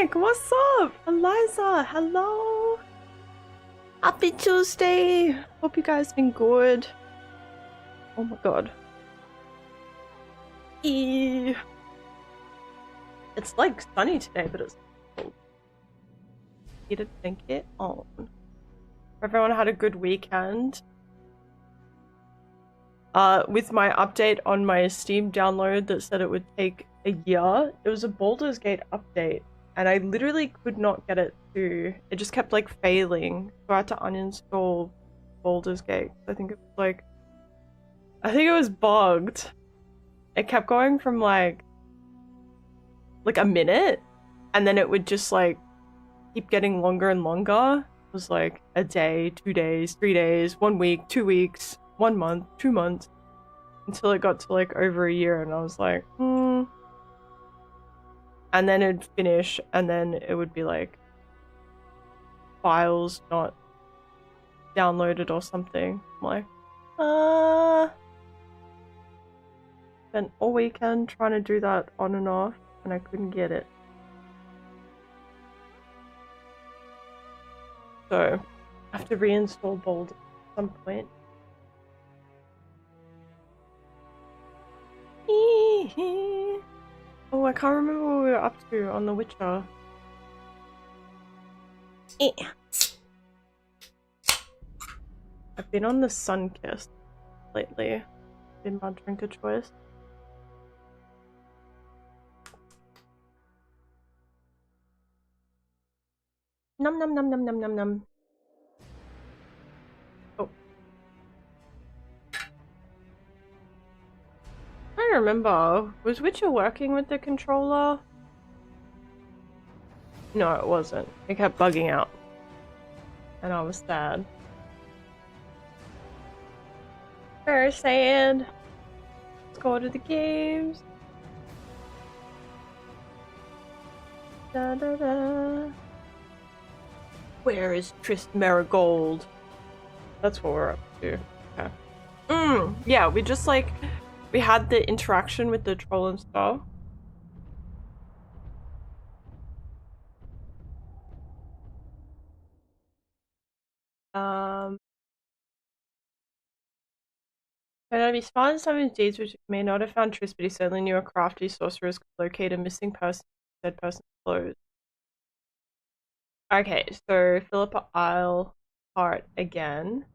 Mike, what's up? Eliza, hello. Happy Tuesday. Hope you guys been good. Oh my god. It's like sunny today, but it's cold. Need to think it on. Everyone had a good weekend. With my update on my Steam download that said it would take a year, it was a Baldur's Gate update, and I literally could not get it to. It just kept like failing, so I had to uninstall Baldur's Gate. I think it was bugged. It kept going from like a minute, and then it would just like keep getting longer and longer. It was like a day, 2 days, 3 days, 1 week, 2 weeks, 1 month, 2 months, until it got to like over a year, and I was like, And then it'd finish, and then it would be like files not downloaded or something. I'm like, spent all weekend trying to do that on and off, and I couldn't get it. So I have to reinstall Bold at some point. Oh, I can't remember what we were up to on The Witcher. I've been on the Sunkist lately. Been my drink of choice. Num num num num num num num. Oh. I don't remember. Was Witcher working with the controller? No, it wasn't. It kept bugging out. And I was sad. Very sad. Let's go to the games. Da da da. Where is Trist Marigold? That's what we're up to. Okay. Yeah, we just like we had the interaction with the troll and stuff. Can I be smart in some of his deeds which may not have found Trist, but he certainly knew a crafty sorceress could locate a missing person, dead person's clothes. Okay, so Philippa Isle part again.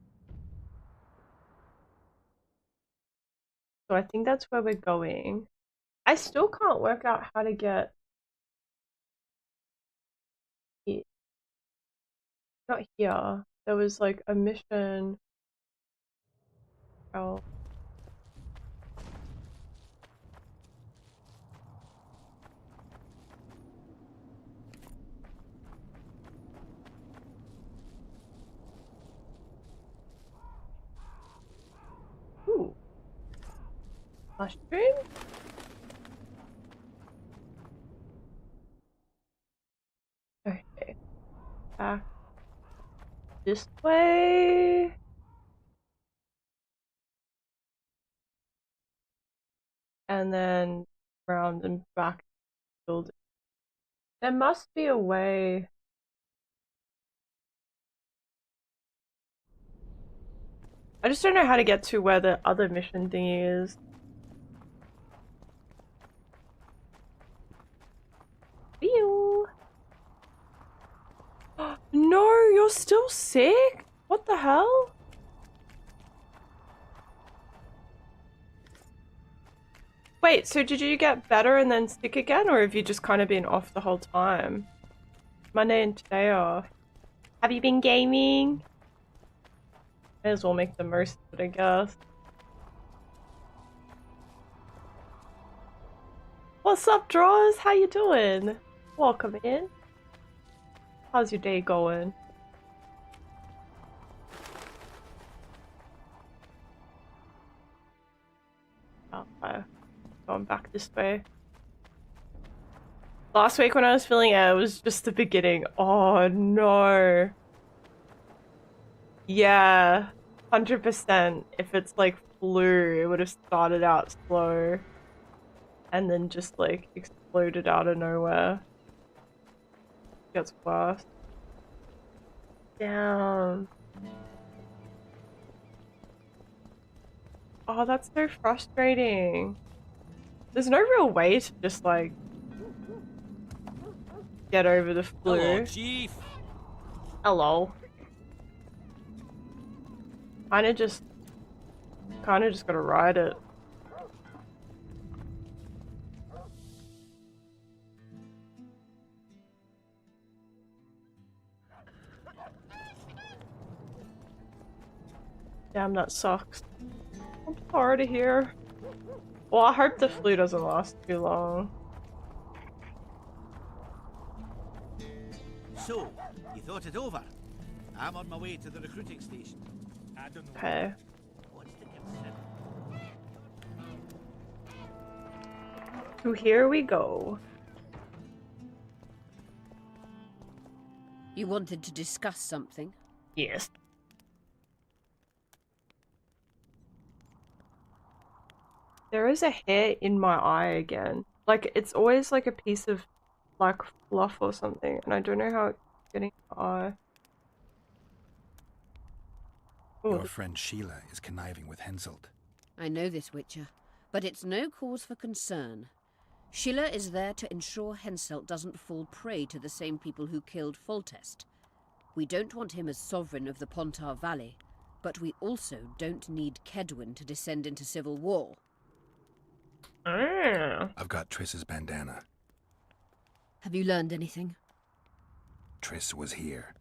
So I think that's where we're going. I still can't work out how to get it. Not here. There was like a mission. Oh. Ooh. Mushroom? Okay. Back this way. And then around and back to the building. There must be a way. I just don't know how to get to where the other mission thingy is. Ew. No, you're still sick? What the hell? Wait, so did you get better and then sick again, or have you just kind of been off the whole time? Monday and today off. Have you been gaming? May as well make the most of it, I guess. What's up, Draws? How you doing? Welcome in. How's your day going? Oh, going back this way. Last week when I was feeling it was just the beginning. Oh no. Yeah, 100%. If it's like flu, it would have started out slow and then just like exploded out of nowhere. gets worse. Damn. Oh, that's so frustrating. There's no real way to just like get over the flu. Hello, Chief. Hello. Kinda just gotta ride it. Damn, that sucks. I'm sorry to hear. Well, I hope the flu doesn't last too long. So, you thought it over? I'm on my way to the recruiting station. I don't know. Okay. What's to consider? So here we go. You wanted to discuss something? Yes. There is a hair in my eye again. Like, it's always like a piece of like fluff or something, and I don't know how it's getting in my eye. Your Ooh. friend Sheila is conniving with Henselt. I know this, Witcher, but it's no cause for concern. Sheila is there to ensure Henselt doesn't fall prey to the same people who killed Foltest. We don't want him as sovereign of the Pontar Valley, but we also don't need Kedwin to descend into civil war. I've got Triss's bandana. Have you learned anything? Triss was here.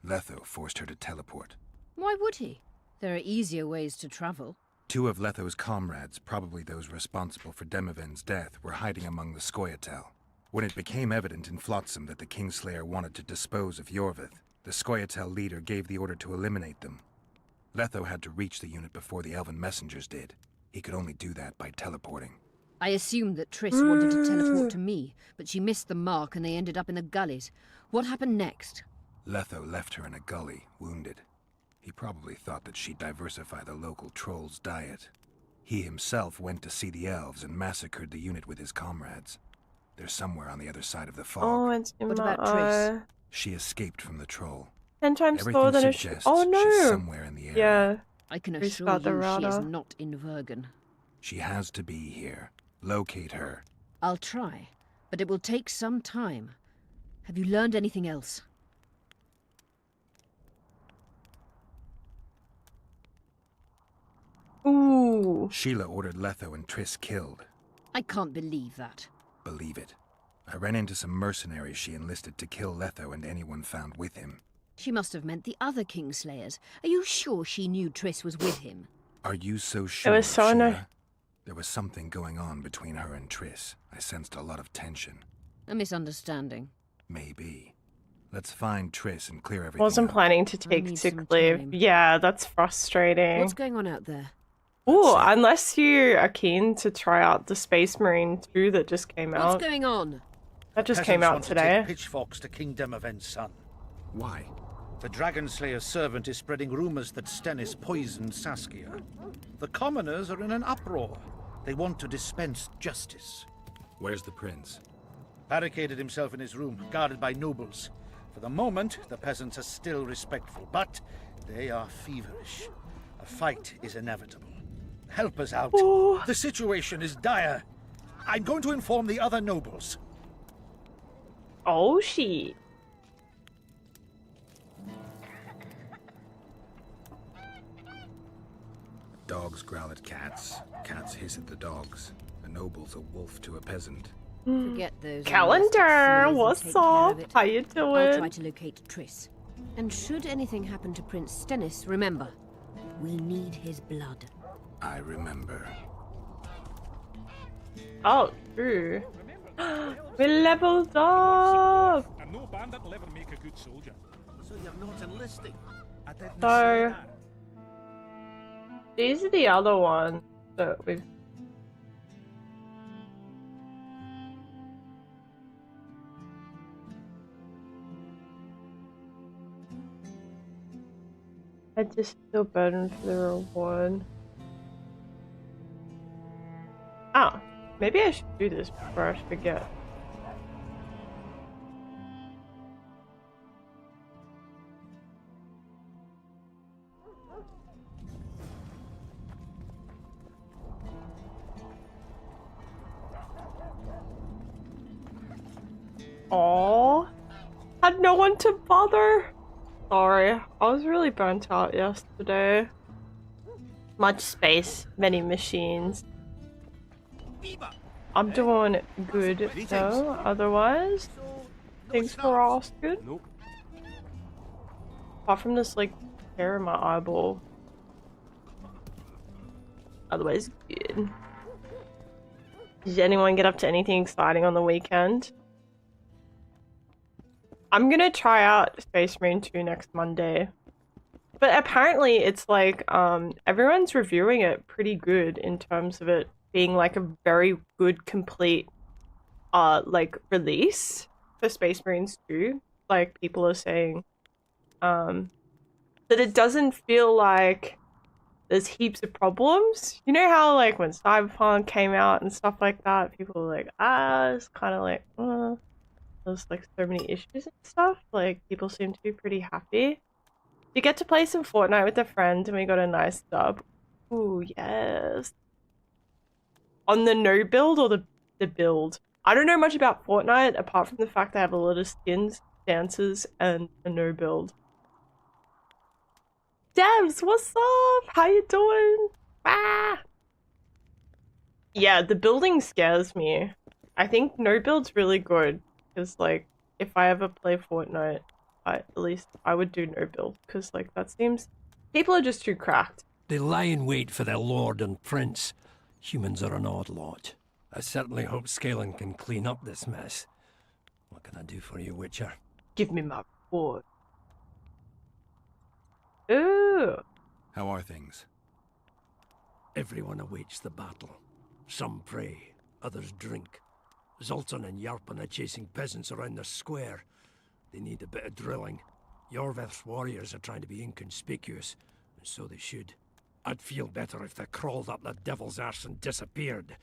Letho forced her to teleport. Why would he? There are easier ways to travel. 2 of Letho's comrades, probably those responsible for Demoven's death, were hiding among the Scoia'tael. When it became evident in Flotsam that the Kingslayer wanted to dispose of Yorvith, the Scoia'tael leader gave the order to eliminate them. Letho had to reach the unit before the Elven messengers did. He could only do that by teleporting. I assumed that Triss wanted to teleport to me, but she missed the mark and they ended up in the gullies. What happened next? Letho left her in a gully, wounded. He probably thought that she'd diversify the local trolls' diet. He himself went to see the elves and massacred the unit with his comrades. They're somewhere on the other side of the fog. Oh, it's in What my about Triss? eye. She escaped from the troll. 10 times Everything slower than a suggests Oh she's no! somewhere in the area. Yeah. I can Triss assure got the you she is radar. not in Vergen. She has to be here. Locate her. I'll try, but it will take some time. Have you learned anything else? Ooh. Sheila ordered Letho and Triss killed. I can't believe that. Believe it. I ran into some mercenaries she enlisted to kill Letho and anyone found with him. She must have meant the other Kingslayers. Are you sure she knew Triss was with him? Are you so sure, was so Sheila? There was something going on between her and Triss. I sensed a lot of tension. A misunderstanding. Maybe. Let's find Triss and clear everything Wasn't up. planning to take need sick some leave. time. Yeah, that's frustrating. What's going on out there? Ooh, That's it. unless you are keen to try out the Space Marine 2 that just came What's out. going on? That just Peasants came out want to today. take pitchforks to King Demoven's son. Why? The Dragonslayer's servant is spreading rumors that Stennis poisoned Saskia. The commoners are in an uproar. They want to dispense justice. Where's the prince? Barricaded himself in his room, guarded by nobles. For the moment, the peasants are still respectful, but they are feverish. A fight is inevitable. Help us out. Ooh. The situation is dire. I'm going to inform the other nobles. Oh, shit. Dogs growl at cats. Cats hiss at the dogs. A noble's a wolf to a peasant. Forget those. Calendar, unrealistic fears and what's take care up? of it. How you I'll try doing? to locate Triss. And should anything happen to Prince Stennis, remember, we need his blood. I remember. Oh, true. We leveled up! And no bandit will ever make a good soldier. So you're not enlisting? I didn't So- say that. These are the other ones that we've... I just feel burdened for the reward. Ah, maybe I should do this before I forget. Aww. Had no one to bother. Sorry, I was really burnt out yesterday. Much space, many machines. I'm doing good though, otherwise. Thanks for asking. Nope. Apart from this, like, hair in my eyeball. Otherwise, good. Did anyone get up to anything exciting on the weekend? I'm gonna try out Space Marine 2 next Monday. But apparently it's like, everyone's reviewing it pretty good in terms of it being like a very good, complete, like, release for Space Marines 2. Like, people are saying, that it doesn't feel like there's heaps of problems. You know how, like, when Cyberpunk came out and stuff like that, people were like, it's kind of like, there's, like, so many issues and stuff. Like, people seem to be pretty happy. You get to play some Fortnite with a friend, and we got a nice dub. Ooh, yes. On the no build or the build? I don't know much about Fortnite, apart from the fact I have a lot of skins, dances, and a no build. Devs, what's up? How you doing? Ah! Yeah, the building scares me. I think no build's really good, because, like, if I ever play Fortnite, at least I would do no build, because, like, that seems... People are just too cracked. They lie in wait for their lord and prince. Humans are an odd lot. I certainly hope Scaling can clean up this mess. What can I do for you, Witcher? Give me my report. Ooh. How are things? Everyone awaits the battle. Some pray, others drink. Zoltan and Yarpan are chasing peasants around the square. They need a bit of drilling. Yorveth's warriors are trying to be inconspicuous, and so they should. I'd feel better if they crawled up the devil's arse and disappeared.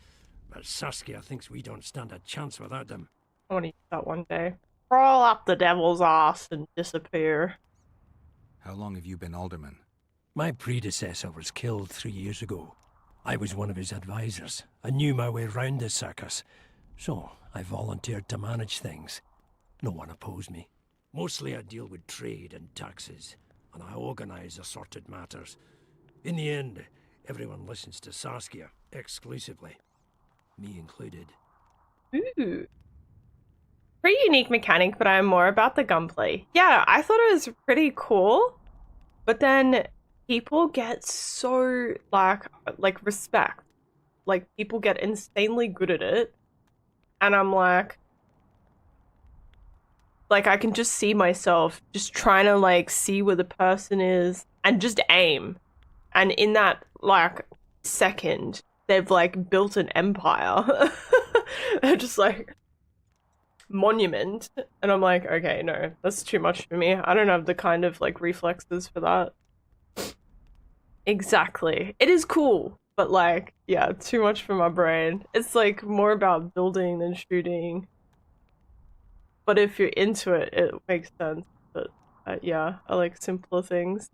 But Saskia thinks we don't stand a chance without them. I want to use that one day. Crawl up the devil's ass and disappear. How long have you been alderman? My predecessor was killed 3 years ago. I was one of his advisors. I knew my way round the circus. So I volunteered to manage things. No one opposed me. Mostly I deal with trade and taxes, and I organize assorted matters. In the end, everyone listens to Saskia, exclusively. Me included. Ooh. Pretty unique mechanic, but I'm more about the gunplay. Yeah, I thought it was pretty cool, but then people get so, like respect. Like, people get insanely good at it, and I'm like, I can just see myself just trying to, like, see where the person is and just aim. And in that, like, second, they've, like, built an empire. They're just, like, monument. And I'm like, okay, no, that's too much for me. I don't have the kind of, like, reflexes for that. Exactly. It is cool, but, like, yeah, too much for my brain. It's, like, more about building than shooting. But if you're into it, it makes sense. But yeah, I like simpler things.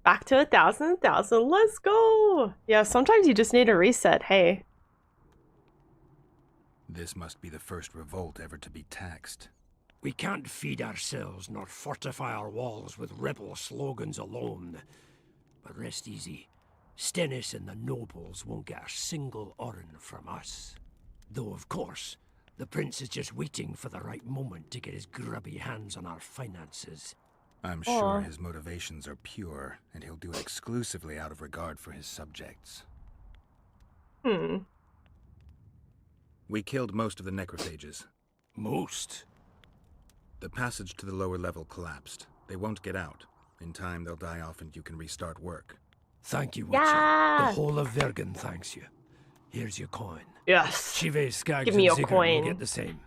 Back to 1,000, let's go! Yeah, sometimes you just need a reset, hey. This must be the first revolt ever to be taxed. We can't feed ourselves nor fortify our walls with rebel slogans alone. But rest easy. Stennis and the nobles won't get a single oren from us. Though, of course, the prince is just waiting for the right moment to get his grubby hands on our finances. I'm sure his motivations are pure, and he'll do it exclusively out of regard for his subjects. We killed most of the necrophages. Most? The passage to the lower level collapsed. They won't get out. In time, they'll die off and you can restart work. Thank you, Witcher. Yeah. The whole of Vergen thanks you. Here's your coin. Yes. Shive, Skags, Give me your and Ziggurat coin. will get the same.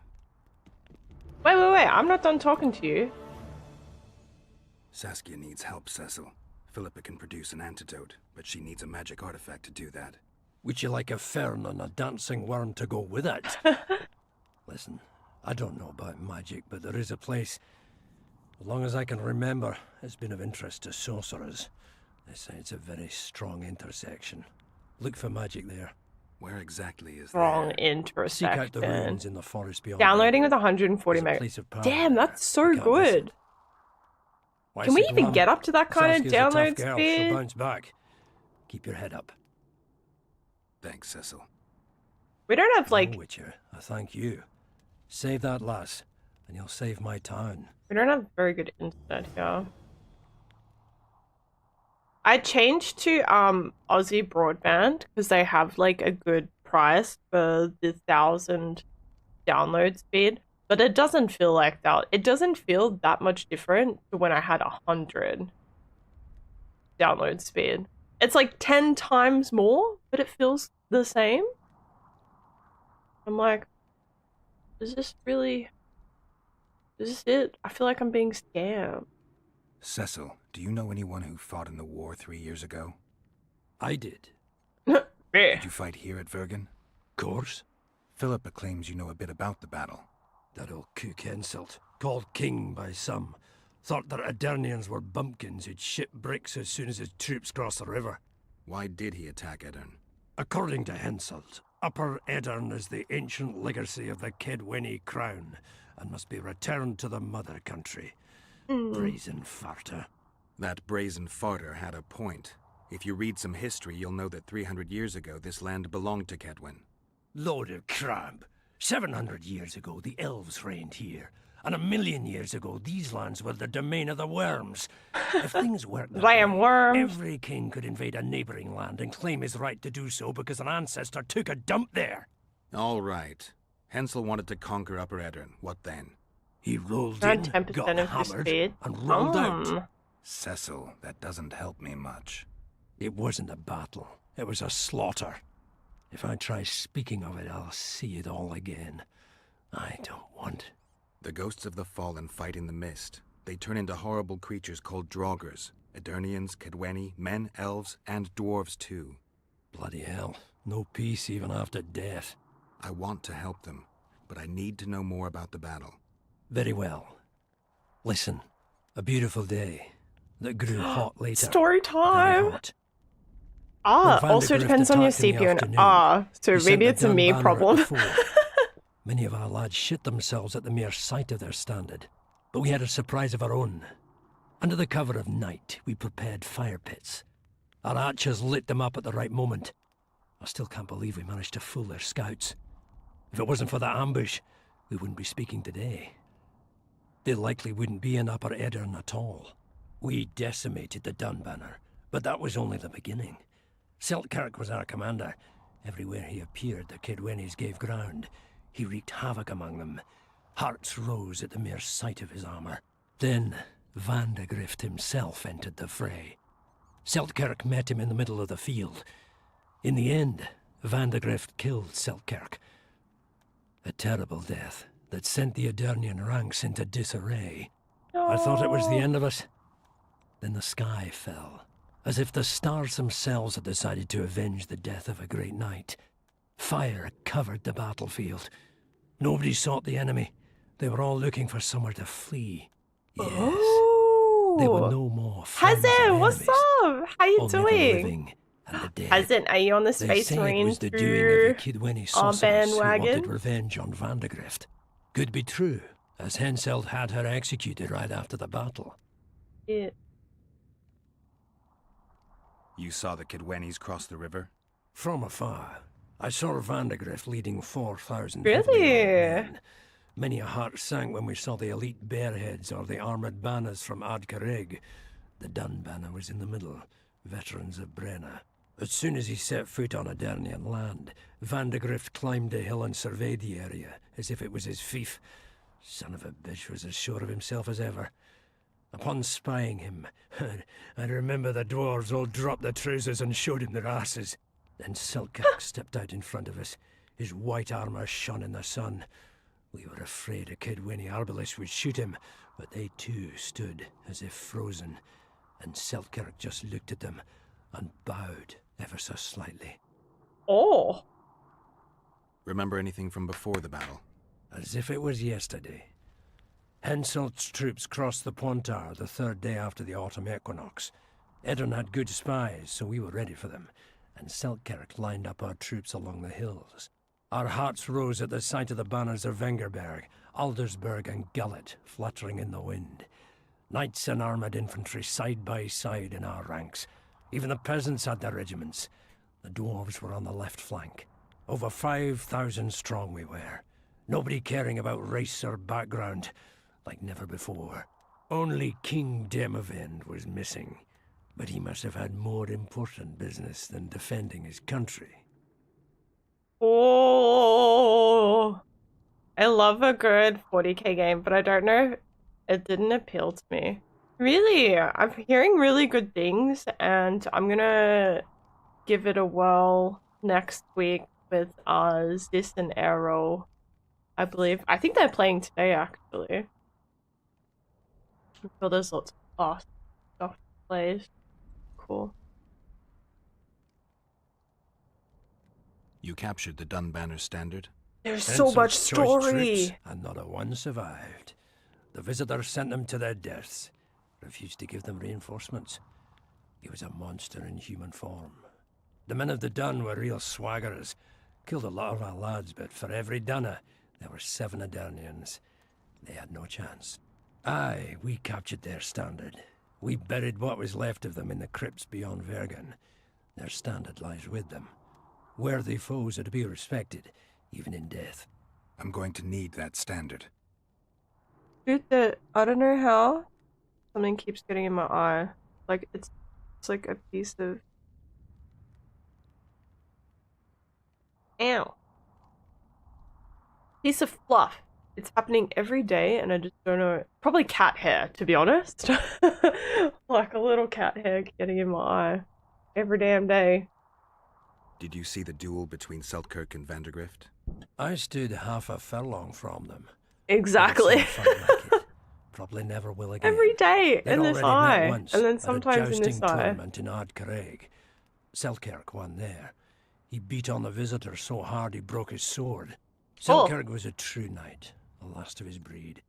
Wait, I'm not done talking to you. Saskia needs help, Cecil. Philippa can produce an antidote, but she needs a magic artifact to do that. Would you like a fern and a dancing worm to go with it? Listen, I don't know about magic, but there is a place... As long as I can remember, it's been of interest to sorcerers. They say it's a very strong intersection. Look for magic there. Where exactly is Wrong there? Seek out the intersection. ruins in the forest beyond. Downloading with Bangor. 140 There's a meg. place of power Damn, there. that's so You can't miss good. it. Why Can we sit even glum? get up to that kind of Saskia's a tough download girl. speed? She'll bounce back. Keep your head up. Thanks, Cecil. We don't have like No, Witcher, I thank you. Save that lass, and you'll save my town. we don't have very good internet here. I changed to Aussie broadband because they have like a good price for the 1,000 download speed, but it doesn't feel like that. It doesn't feel that much different to when I had 100 download speed. It's like 10 times more, but it feels the same. I'm like, is this it? I feel like I'm being scammed. Cecil, do you know anyone who fought in the war 3 years ago? I did. Did you fight here at Vergen? Course. Philippa claims you know a bit about the battle. That old cook Henselt, called king by some, thought that Adernians were bumpkins who'd ship bricks as soon as his troops crossed the river. Why did he attack Edirn? According to Henselt, Upper Edirn is the ancient legacy of the Kedwenny crown and must be returned to the mother country. Brazen farter. That brazen farter had a point. If you read some history, you'll know that 300 years ago this land belonged to Kedwen. Load of crab. 700 years ago, the elves reigned here. And 1,000,000 years ago, these lands were the domain of the worms. If things worked that Damn way, worms. every king could invade a neighboring land and claim his right to do so because an ancestor took a dump there. All right. Hensel wanted to conquer Upper Edirn. What then? He rolled Around in, 10% got of your hammered, speed. and rolled out. Cecil, that doesn't help me much. It wasn't a battle. It was a slaughter. If I try speaking of it, I'll see it all again. I don't want. The ghosts of the fallen fight in the mist. They turn into horrible creatures called Draugrs. Edirnians, Kedwenny, men, elves, and dwarves too. Bloody hell. No peace even after death. I want to help them, but I need to know more about the battle. Very well. Listen, a beautiful day that grew hot later. Story Very time. hot. Ah, When also Vandegrift depends on your attacked in the CPU and afternoon, so he sent maybe the it's a gun me banner at problem. the fort. Many of our lads shit themselves at the mere sight of their standard, but we had a surprise of our own. Under the cover of night, we prepared fire pits. Our archers lit them up at the right moment. I still can't believe we managed to fool their scouts. If it wasn't for that ambush, we wouldn't be speaking today. They likely wouldn't be in Upper Edirn at all. We decimated the Dunbanner, but that was only the beginning. Seltkirk was our commander. Everywhere he appeared, the Kedwennies gave ground. He wreaked havoc among them. Hearts rose at the mere sight of his armor. Then Vandegrift himself entered the fray. Seltkirk met him in the middle of the field. In the end, Vandegrift killed Seltkirk. A terrible death that sent the Adernian ranks into disarray. I thought it was the end of us. Then the sky fell, as if the stars themselves had decided to avenge the death of a great knight. Fire covered the battlefield. Nobody sought the enemy. They were all looking for somewhere to flee. Yes, they were no more friends or Hazen, what's enemies, up? How you only the doing? living and the dead. Hazen, are you on the They Space say it Marine was the doing through of the Kidwenny our sorceress who wanted bandwagon? revenge on Vandegrift. Could be true, as Henselt had her executed right after the battle. Yeah. You saw the Kedwennies cross the river? From afar, I saw Vandegrift leading 4,000 Really? heavily armed men. Many a heart sank when we saw the elite bearheads or the armoured banners from Ardcarrig. The Dun banner was in the middle, veterans of Brenna. As soon as he set foot on Adernian land, Vandegrift climbed a hill and surveyed the area, as if it was his fief. Son of a bitch was as sure of himself as ever. Upon spying him, I remember the dwarves all dropped their trousers and showed him their asses. Then Seltkirk stepped out in front of us. His white armour shone in the sun. We were afraid a Kedwenny arbalist would shoot him, but they too stood as if frozen, and Seltkirk just looked at them and bowed ever so slightly. Oh. Remember anything from before the battle? As if it was yesterday. Henselt's troops crossed the Pontar the third day after the autumn equinox. Edirn had good spies, so we were ready for them, and Selkirk lined up our troops along the hills. Our hearts rose at the sight of the banners of Vengerberg, Aldersberg and Gullet fluttering in the wind. Knights and armoured infantry side by side in our ranks. Even the peasants had their regiments. The dwarves were on the left flank. Over 5,000 strong we were. Nobody caring about race or background, like never before. Only King Demavend was missing, but he must have had more important business than defending his country. Oh, I love a good 40k game, but I don't know. It didn't appeal to me. Really, I'm hearing really good things, and I'm gonna give it a whirl next week with Ziz and Arrow, I believe. I think they're playing today, actually. I'm sure there's lots of fast stuff plays. Cool. You captured the Dunbanner standard? There's so much Henselt's choice story! troops, and not a one survived. The visitors sent them to their deaths, refused to give them reinforcements. He was a monster in human form. The men of the Dun were real swaggerers. Killed a lot of our lads, but for every Dunner, there were 7 Adarnians. They had no chance. Aye, we captured their standard. We buried what was left of them in the crypts beyond Vergen. Their standard lies with them. Worthy foes are to be respected, even in death. I'm going to need that standard. Dude, I don't know how something keeps getting in my eye. Like, it's like a piece of... Ow. Piece of fluff. It's happening every day, and I just don't know. Probably cat hair, to be honest. Like a little cat hair getting in my eye. Every damn day. Did you see the duel between Selkirk and Vandergrift? I stood half a furlong from them. Exactly. Never seen a fight like it. Probably never will again. Every day They'd in this already met eye. once And then at a sometimes in this jousting eye. tournament in Ardcarreg. Selkirk won there. He beat on the visitor so hard he broke his sword. Selkirk was a true knight, the last of his breed.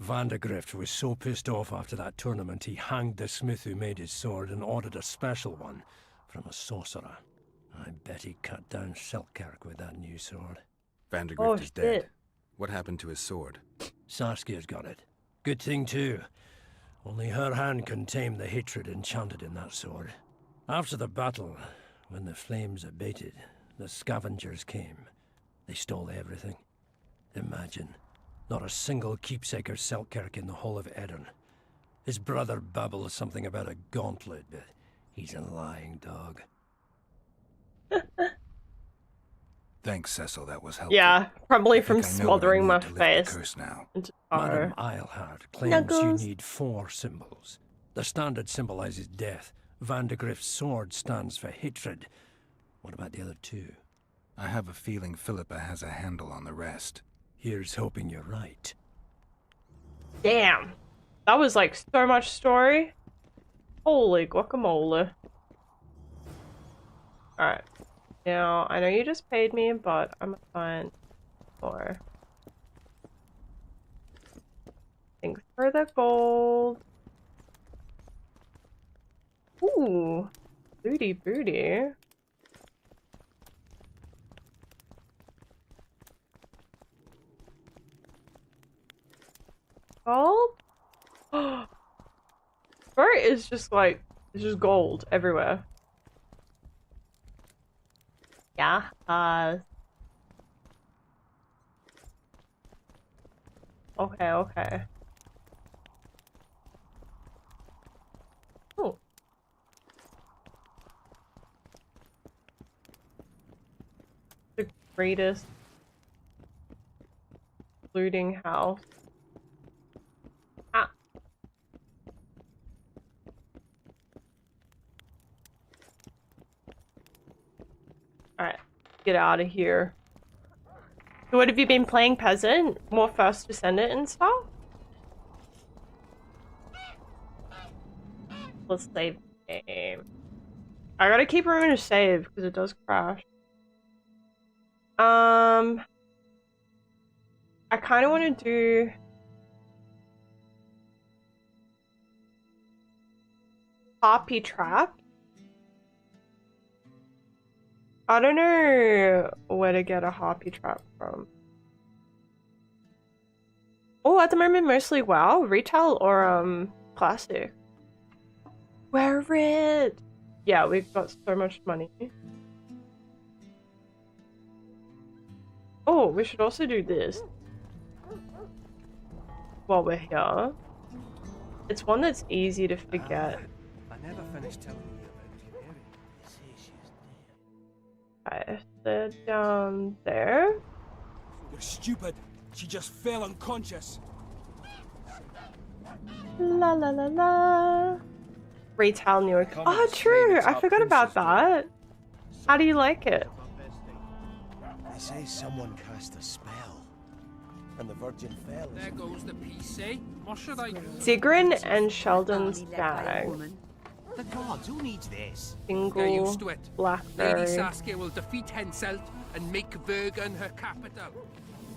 Vandergrift was so pissed off after that tournament he hanged the smith who made his sword and ordered a special one from a sorcerer. I bet he cut down Selkirk with that new sword. Vandergrift is shit. dead. What saskier's to his sword? Saskia's got it. Good thing too. Only her hand can tame the hatred enchanted in that sword. After the battle, when the flames abated, the scavengers came. They stole everything. Imagine, not a single keepsake of Selkirk in the whole of Edirn. His brother babbled something about a gauntlet, but he's a lying dog. Thanks, Cecil, that was helpful. Yeah, probably I from think I know what I smothering need my to lift the face curse now. into Madame fire. Eilhard claims Knuckles. you need 4 symbols. The standard symbolizes death. Vandergrift's sword stands for hatred. What about the other 2? I have a feeling Philippa has a handle on the rest. Here's hoping you're right. Damn. That was like so much story. Holy guacamole. Alright. Now, I know you just paid me, but I'm gonna find more. Thanks for the gold. Ooh. Booty booty. Gold? Where is just like, it's just gold everywhere. Yeah, okay, okay. Oh. The greatest looting house. Ah. Alright, get out of here. So what have you been playing, Peasant? More First Descendant and stuff? Let's save the game. I gotta keep remembering to save because it does crash. I kind of want to do Harpy trap. I don't know where to get a harpy trap from. Oh, at the moment mostly WoW, retail or classic. Wear it. Yeah, we've got so much money. Oh, we should also do this while we're here. It's one that's easy to forget. I never finished telling you about Okay, they're down there. You're stupid. She just fell unconscious. La la la la. Retail New York. Oh, true. I forgot about that. How do you like it? They say someone cast a spell, and the Virgin fell. There goes the PC. What should I do? Sigrin and Sheldon's bag. The gods, who needs this? Get Single used to it. Lady blackberry. Saskia will defeat Henselt and make Vergen her capital.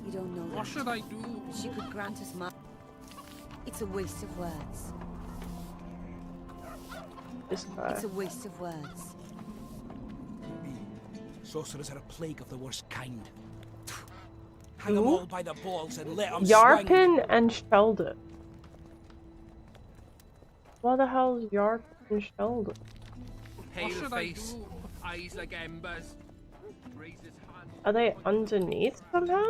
You don't know What that. should I do? She could grant us more. It's a waste of words. This guy. It's a waste of words. Sorcerers are a plague of the worst kind. Hang them all by the balls and let them swing. Yarpin and Sheldon. What the hell is Yarpin and Sheldon? Pale face, eyes like embers. Raise his hand. Are they underneath somehow?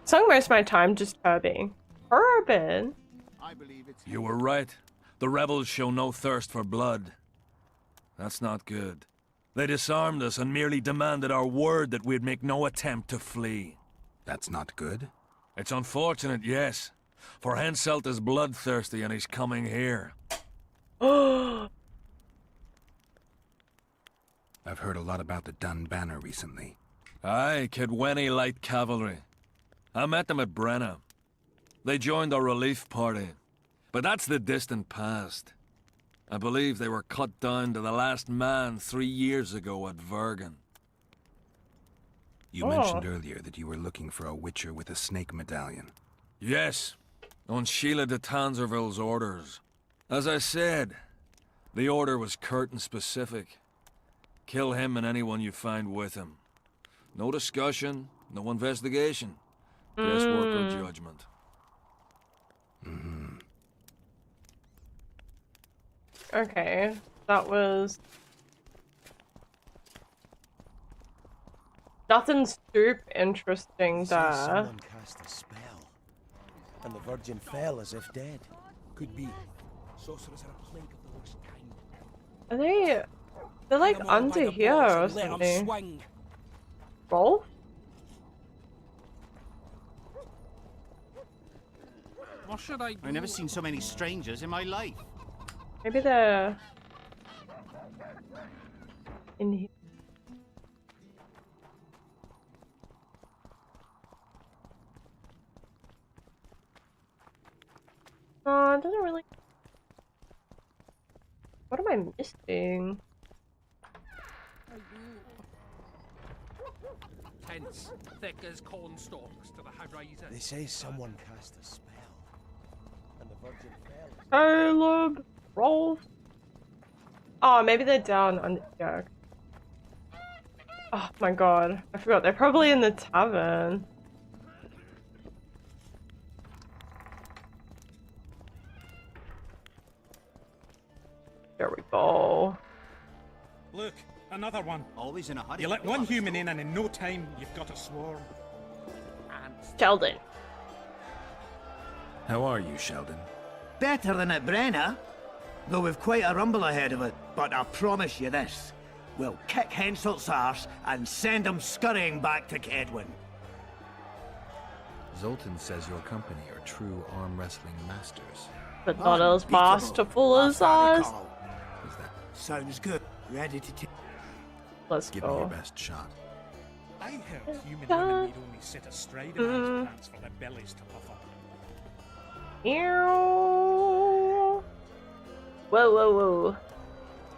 Spending most of my time just turbing. Urban. I believe it's You were right. The rebels show no thirst for blood. That's not good. They disarmed us and merely demanded our word that we'd make no attempt to flee. That's not good. It's unfortunate, yes. For Henselt is bloodthirsty and he's coming here. Oh, I've heard a lot about the Dun Banner recently. Aye, Kidweni Light Cavalry. I met them at Brenna. They joined our relief party. But that's the distant past. I believe they were cut down to the last man 3 years ago at Vergen. You mentioned earlier that you were looking for a witcher with a snake medallion. Yes, on Sheila de Tanzerville's orders. As I said, the order was curtain specific. Kill him and anyone you find with him. No discussion, no investigation. Guesswork or judgment. okay. That was nothing super interesting They say there. someone cast a spell, and the Virgin fell as if dead. Could be. Sorcerers are a plague of the worst kind. Are they? They're like Hang 'em all by under the here balls or and let 'em something. swing. Rolf? What should I do? I've never seen so many strangers in my life. Maybe they're in here. It doesn't really. What am I missing? Tense, thick as cornstalks to the horizon. They say someone cast a spell, and the Virgin fell. Caleb, Rolf. Oh, maybe they're down under. Yeah. Oh my god, I forgot. They're probably in the tavern. There we go. Look, another one. Always in a hurry. You let one human in, and in no time, you've got a swarm. Sheldon. How are you, Sheldon? Better than at Brenna, though we've quite a rumble ahead of it. But I promise you this, we'll kick Henselt's arse and send him scurrying back to Kedwin. Zoltan says your company are true arm wrestling masters. But not as masterful as us. Is that? Sounds good. Ready to take. Let's Give me your go. best shot. I heard human women need only sit astride of man's pants for their bellies to puff up. Ew. Whoa, whoa, whoa.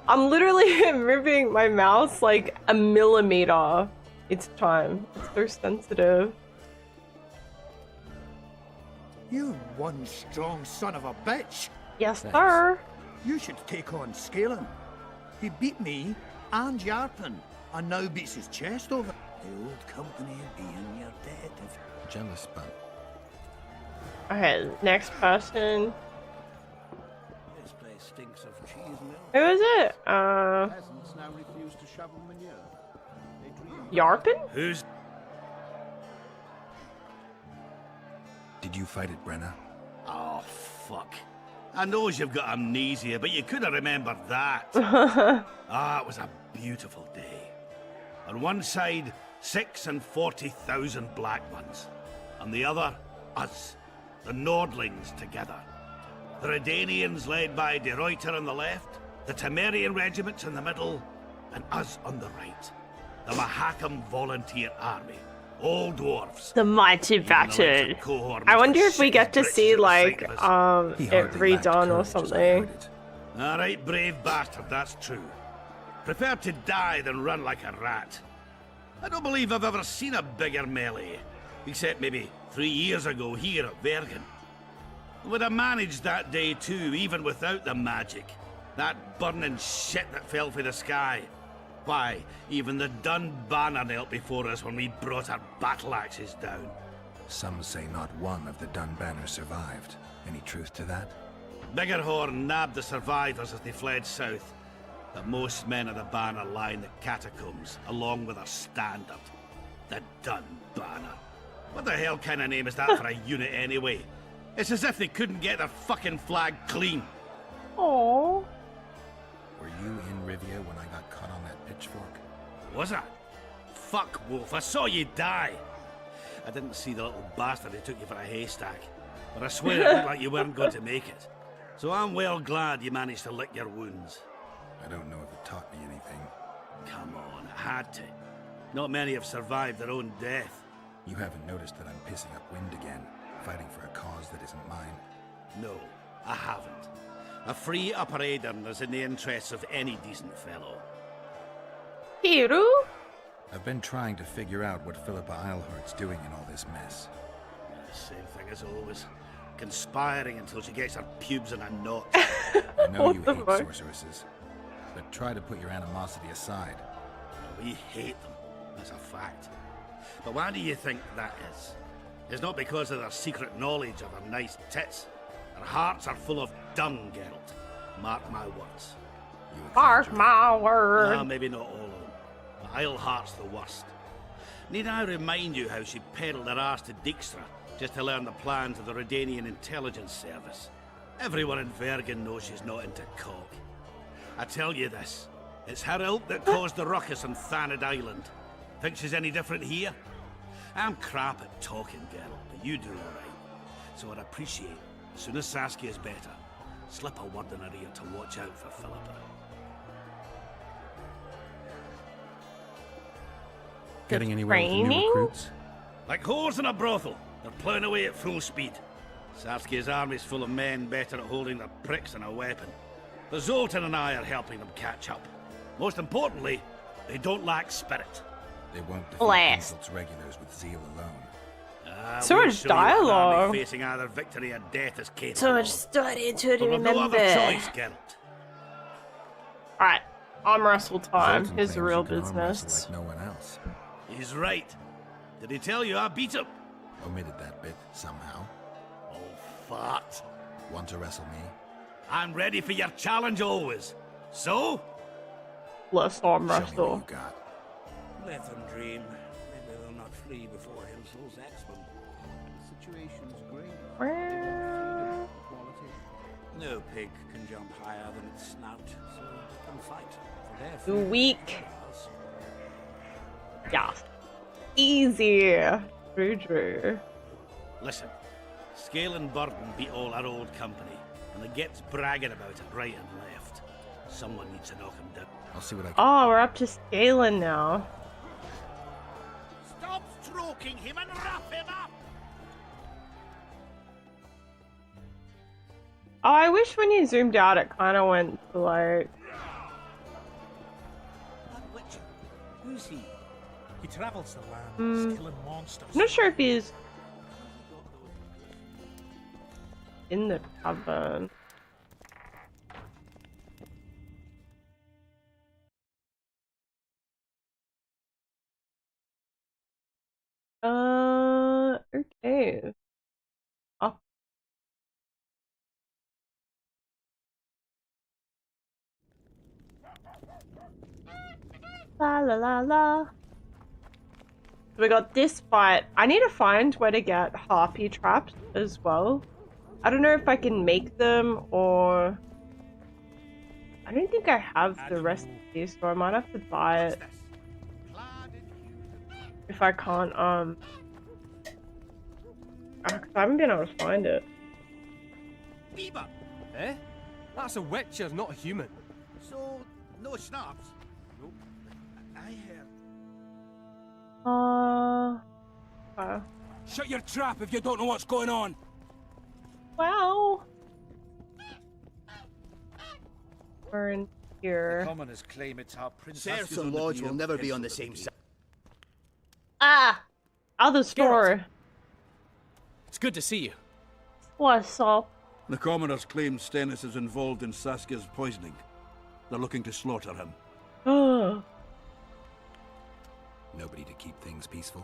I'm literally moving my mouse like a millimeter each time. It's so sensitive. You one strong son of a bitch. Yes, Thanks. sir. You should take on Scalen. He beat me and Yarpen, and now beats his chest over. The old company being your debt if... Jealous, but Okay, next person. This place stinks of cheese milk. Who is it? Peasants now refuse to shovel manure. They dream Yarpen? Who's... did you fight it, Brenna? Oh, fuck. I knows you've got amnesia, but you could have remembered that. It was a beautiful day. On one side, 40,000 black ones. On the other, us, the Nordlings together. The Redanians led by De Ruyter on the left, the Temerian regiments in the middle, and us on the right. The Mahakam Volunteer Army. All dwarves. The mighty battle. I wonder if we get to see like it redone or something. Alright, brave bastard, that's true. Prefer to die than run like a rat. I don't believe I've ever seen a bigger melee, except maybe 3 years ago here at Vergen. Would have managed that day too, even without the magic. That burning shit that fell from the sky. Why, even the Dun Banner knelt before us when we brought our battle axes down. Some say not one of the Dun Banner survived. Any truth to that? Biggerhorn nabbed the survivors as they fled south. But most men of the Banner lie in the catacombs, along with their standard. The Dun Banner. What the hell kind of name is that for a unit anyway? It's as if they couldn't get their fucking flag clean. Oh. Were you in Rivia when I got caught on that pitchfork? Was I? Fuck, Wolf, I saw you die. I didn't see the little bastard who took you for a haystack, but I swear it looked like you weren't going to make it. So I'm well glad you managed to lick your wounds. I don't know if it taught me anything. Come on, it had to. Not many have survived their own death. You haven't noticed that I'm pissing up wind again, fighting for a cause that isn't mine? No, I haven't. A free Upper Aedirn is in the interests of any decent fellow. Hiru? I've been trying to figure out what Philippa Eilhart's doing in all this mess. Same thing as always. Conspiring until she gets her pubes in a knot. I know What you the hate fuck? sorceresses, but try to put your animosity aside. We hate them, that's a fact. But why do you think that is? It's not because of their secret knowledge of her nice tits. Their hearts are full of dung, Geralt. Mark my words. You Mark exaggerate. my word. No, maybe not all of them. But Eilhart's the worst. Need I remind you how she peddled her ass to Dijkstra just to learn the plans of the Redanian intelligence service? Everyone in Vergen knows she's not into cock. I tell you this, it's her ilk that caused the ruckus on Thanad Island. Think she's any different here? I'm crap at talking, Geralt, but you do alright. So I'd appreciate, as soon as Saskia's better, slip a word in her ear to watch out for Philippa. Getting anywhere with the new training? recruits? Like whores in a brothel, they're ploughing away at full speed. Saskia's army's full of men better at holding their pricks than a weapon. But Zoltan and I are helping them catch up. Most importantly, they don't lack spirit. They won't defeat Blast. Insult's regulars with zeal alone. So we'll much show you an army dialogue. facing either victory or death is capable So much of. story to But we've remember. no other choice, Geralt. Alright, arm wrestle time. Zoltan Here's the claims real you can arm wrestle business. like no one else. He's right. Did he tell you I beat him? Omitted that bit somehow. Oh, fart. Want to wrestle me? I'm ready for your challenge always. So? Let's arm Show me what wrestle. you got. Let them dream. Maybe they'll not flee before Himsel's axeman. The situation's great. No pig can jump higher than its snout, so let them fight. For their You food. weak. Yeah. Easy. Drew. Listen, Scale and Burden beat all our old company, and it gets bragging about it right and left. Someone needs to knock him down. I'll see what I can. Oh, we're up to scaling now. Stop stroking him and wrap him up! Oh, I wish when you zoomed out it kind of went to like... That witcher, who's he? He travels the land, killing monsters. I'm not sure if he's in the tavern. La la la la. We got this fight. I need to find where to get harpy traps as well. I don't know if I can make them or... I don't think I have the recipe, so I might have to buy it. If I can't, 'cause I haven't been able to find it. Beaver! Eh? That's a witcher, not a human. So, no schnapps? Nope. I heard. Shut your trap if you don't know what's going on. Wow. We're in here. Commoners claim it's our princess. Serfs and lords will never be on the same side. Ah! Other store. It's good to see you. What's up? The commoners claim Stennis is involved in Saskia's poisoning. They're looking to slaughter him. Oh. Nobody to keep things peaceful.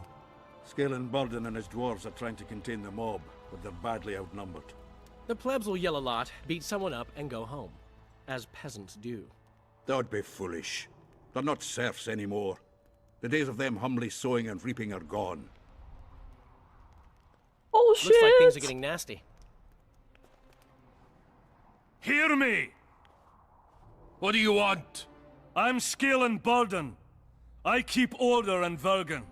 Scalen Burden and his dwarves are trying to contain the mob, but they're badly outnumbered. The plebs will yell a lot, beat someone up, and go home. As peasants do. That would be foolish. They're not serfs anymore. The days of them humbly sowing and reaping are gone. Oh shit! Looks like things are getting nasty. Hear me! What do you want? I'm Scalen Burden. I keep order in Vergen.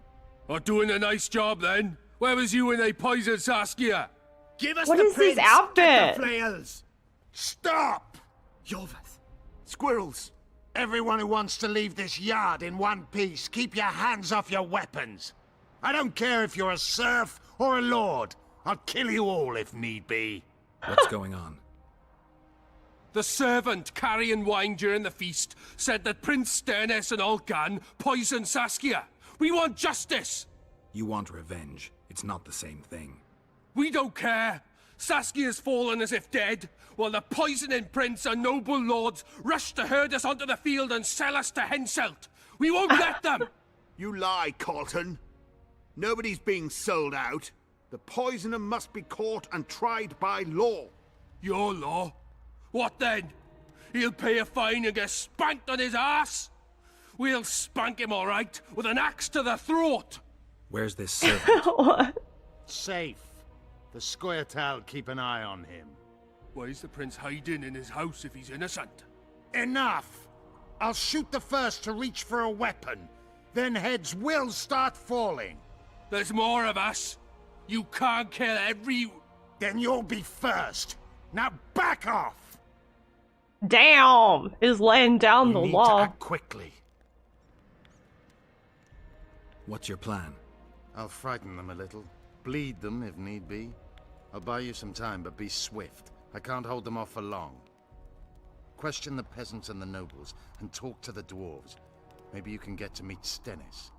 Are doing a nice job then? Where was you when they poisoned Saskia? Give us What the is his prince! outfit? Get the flails! Stop! Yorvith. Squirrels! Everyone who wants to leave this yard in one piece, keep your hands off your weapons. I don't care if you're a serf or a lord. I'll kill you all if need be. What's going on? The servant carrying wine during the feast said that Prince Stennis and Olcan poisoned Saskia. We want justice! You want revenge. It's not the same thing. We don't care. Saskia's fallen as if dead, while the poisoning prince and noble lords rush to herd us onto the field and sell us to Henselt. We won't let them! You lie, Colton. Nobody's being sold out. The poisoner must be caught and tried by law. Your law? What then? He'll pay a fine and get spanked on his ass? We'll spank him all right, with an axe to the throat! Where's this servant? What? Safe. The Scoia'tael keep an eye on him. Why is the prince hiding in his house if he's innocent? Enough! I'll shoot the first to reach for a weapon. Then heads will start falling. There's more of us. You can't kill every... Then you'll be first. Now back off! Damn! Is laying down the We need law. to act quickly. What's your plan? I'll frighten them a little. Bleed them if need be. I'll buy you some time, but be swift. I can't hold them off for long. Question the peasants and the nobles, and talk to the dwarves. Maybe you can get to meet Stennis.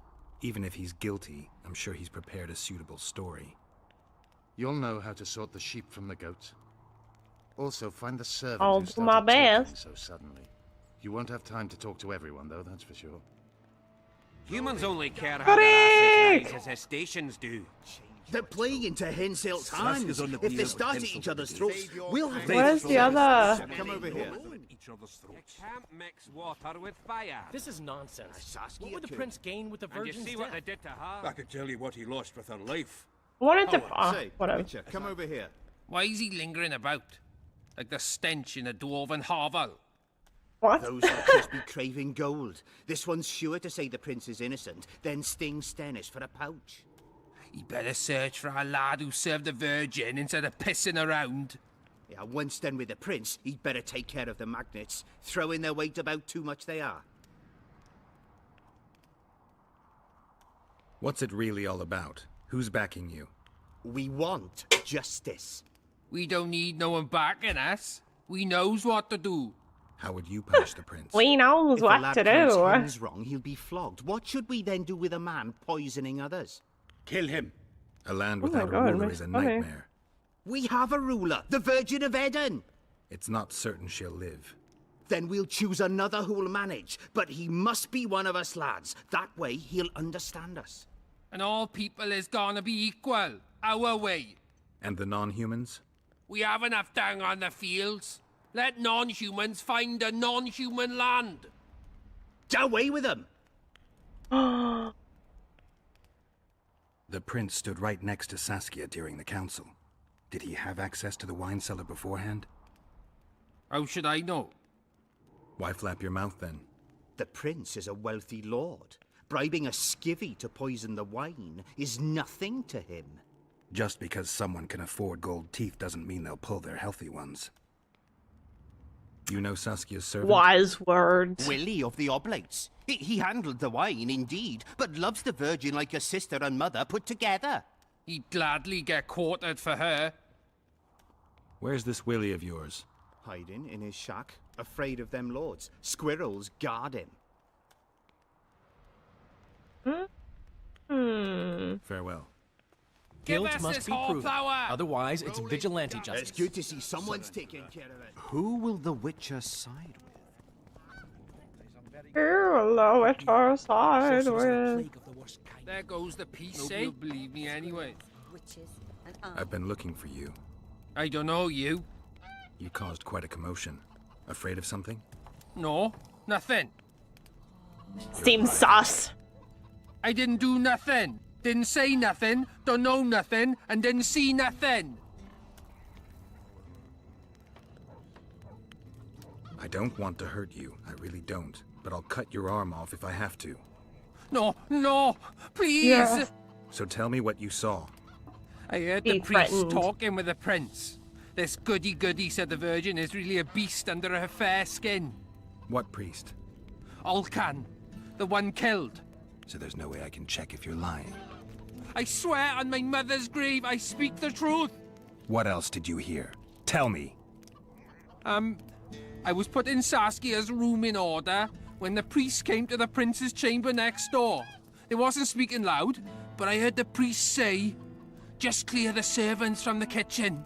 Even if he's guilty, I'm sure he's prepared a suitable story. You'll know how to sort the sheep from the goats. Also, find the servant I'll who do started my talking best. so suddenly. You won't have time to talk to everyone, though, that's for sure. Humans only care how their asses rise as their stations do. They're playing into Henselt's Saskia's hands. on the If they deal, start at Henselt each other's will be throats, we'll have Where's the other? Come over here. You can't mix water with fire. This is nonsense. Saskia What would the could. prince gain with the And you virgin's see what they death? did to her? I could tell you what he lost with her life. I wanted to. Say, Whatever. Witcher, come over here. Why is he lingering about? Like the stench in a dwarven hovel. What? Those will just be craving gold. This one's sure to say the prince is innocent, then sting Stennis for a pouch. He better search for a lad who served the Virgin instead of pissing around. Yeah, once done with the prince, he'd better take care of the magnets. Throwing their weight about too much they are. What's it really all about? Who's backing you? We want justice. We don't need no one backing us. We knows what to do. How would you punish the prince? We knows If a what lad to counts do. hens wrong, he'll be flogged. What should we then do with a man poisoning others? Kill him. A land Oh my without God, a ruler makes is a funny. nightmare. We have a ruler, the Virgin of Eden. It's not certain she'll live. Then we'll choose another who'll manage. But he must be one of us lads. That way he'll understand us. And all people is gonna be equal. Our way. And the non-humans? We have enough down on the fields. Let non-humans find a non-human land. Away with them! The prince stood right next to Saskia during the council. Did he have access to the wine cellar beforehand? How should I know? Why flap your mouth then? The prince is a wealthy lord. Bribing a skivvy to poison the wine is nothing to him. Just because someone can afford gold teeth doesn't mean they'll pull their healthy ones. You know Saskia's servant? Wise words. Willie of the Oblates. He handled the wine, indeed, but loves the Virgin like a sister and mother put together. He'd gladly get quartered for her. Where's this Willie of yours? Hiding in his shack, afraid of them lords. Squirrels guard him. Farewell. Guilt must be proven. Otherwise, it's vigilante justice. It's good to see someone's taking care of it. Who will the Witcher side with? Who will the Witcher side with? There goes the peace, Nobody will believe me anyway. I've been looking for you. I don't know you. You caused quite a commotion. Afraid of something? No, nothing. Seems sus. I didn't do nothing. Didn't say nothing, don't know nothing, and didn't see nothing. I don't want to hurt you. I really don't. But I'll cut your arm off if I have to. No, no, please. Yeah. So tell me what you saw. I heard the priest talking with the prince. This goody-goody said the Virgin is really a beast under her fair skin. What priest? Olcan, the one killed. So there's no way I can check if you're lying. I swear on my mother's grave, I speak the truth. What else did you hear? Tell me. I was put in Saskia's room in order when the priest came to the prince's chamber next door. They wasn't speaking loud, but I heard the priest say, "Just clear the servants from the kitchen."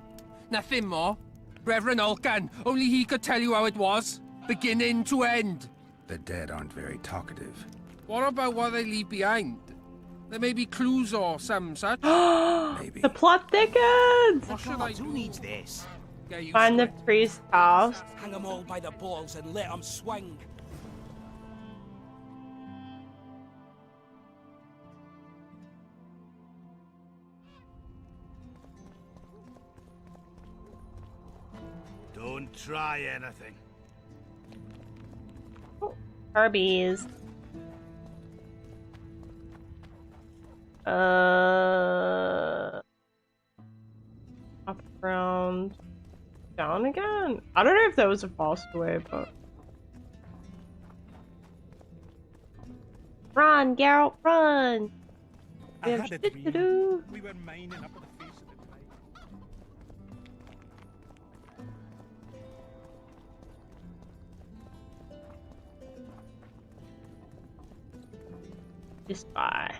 Nothing more. Reverend Olcan, only he could tell you how it was, beginning to end. The dead aren't very talkative. What about what they leave behind? There may be clues or some such. Maybe. The plot thickens! What should I do? Who needs this? Find the priest's house. Hang them all by the balls and let them swing. Don't try anything. Herbies. Up, around, down again? I don't know if that was a faster way, but... Run, Geralt, run! We have shit to do. We were mining up at the face of the tide. This guy.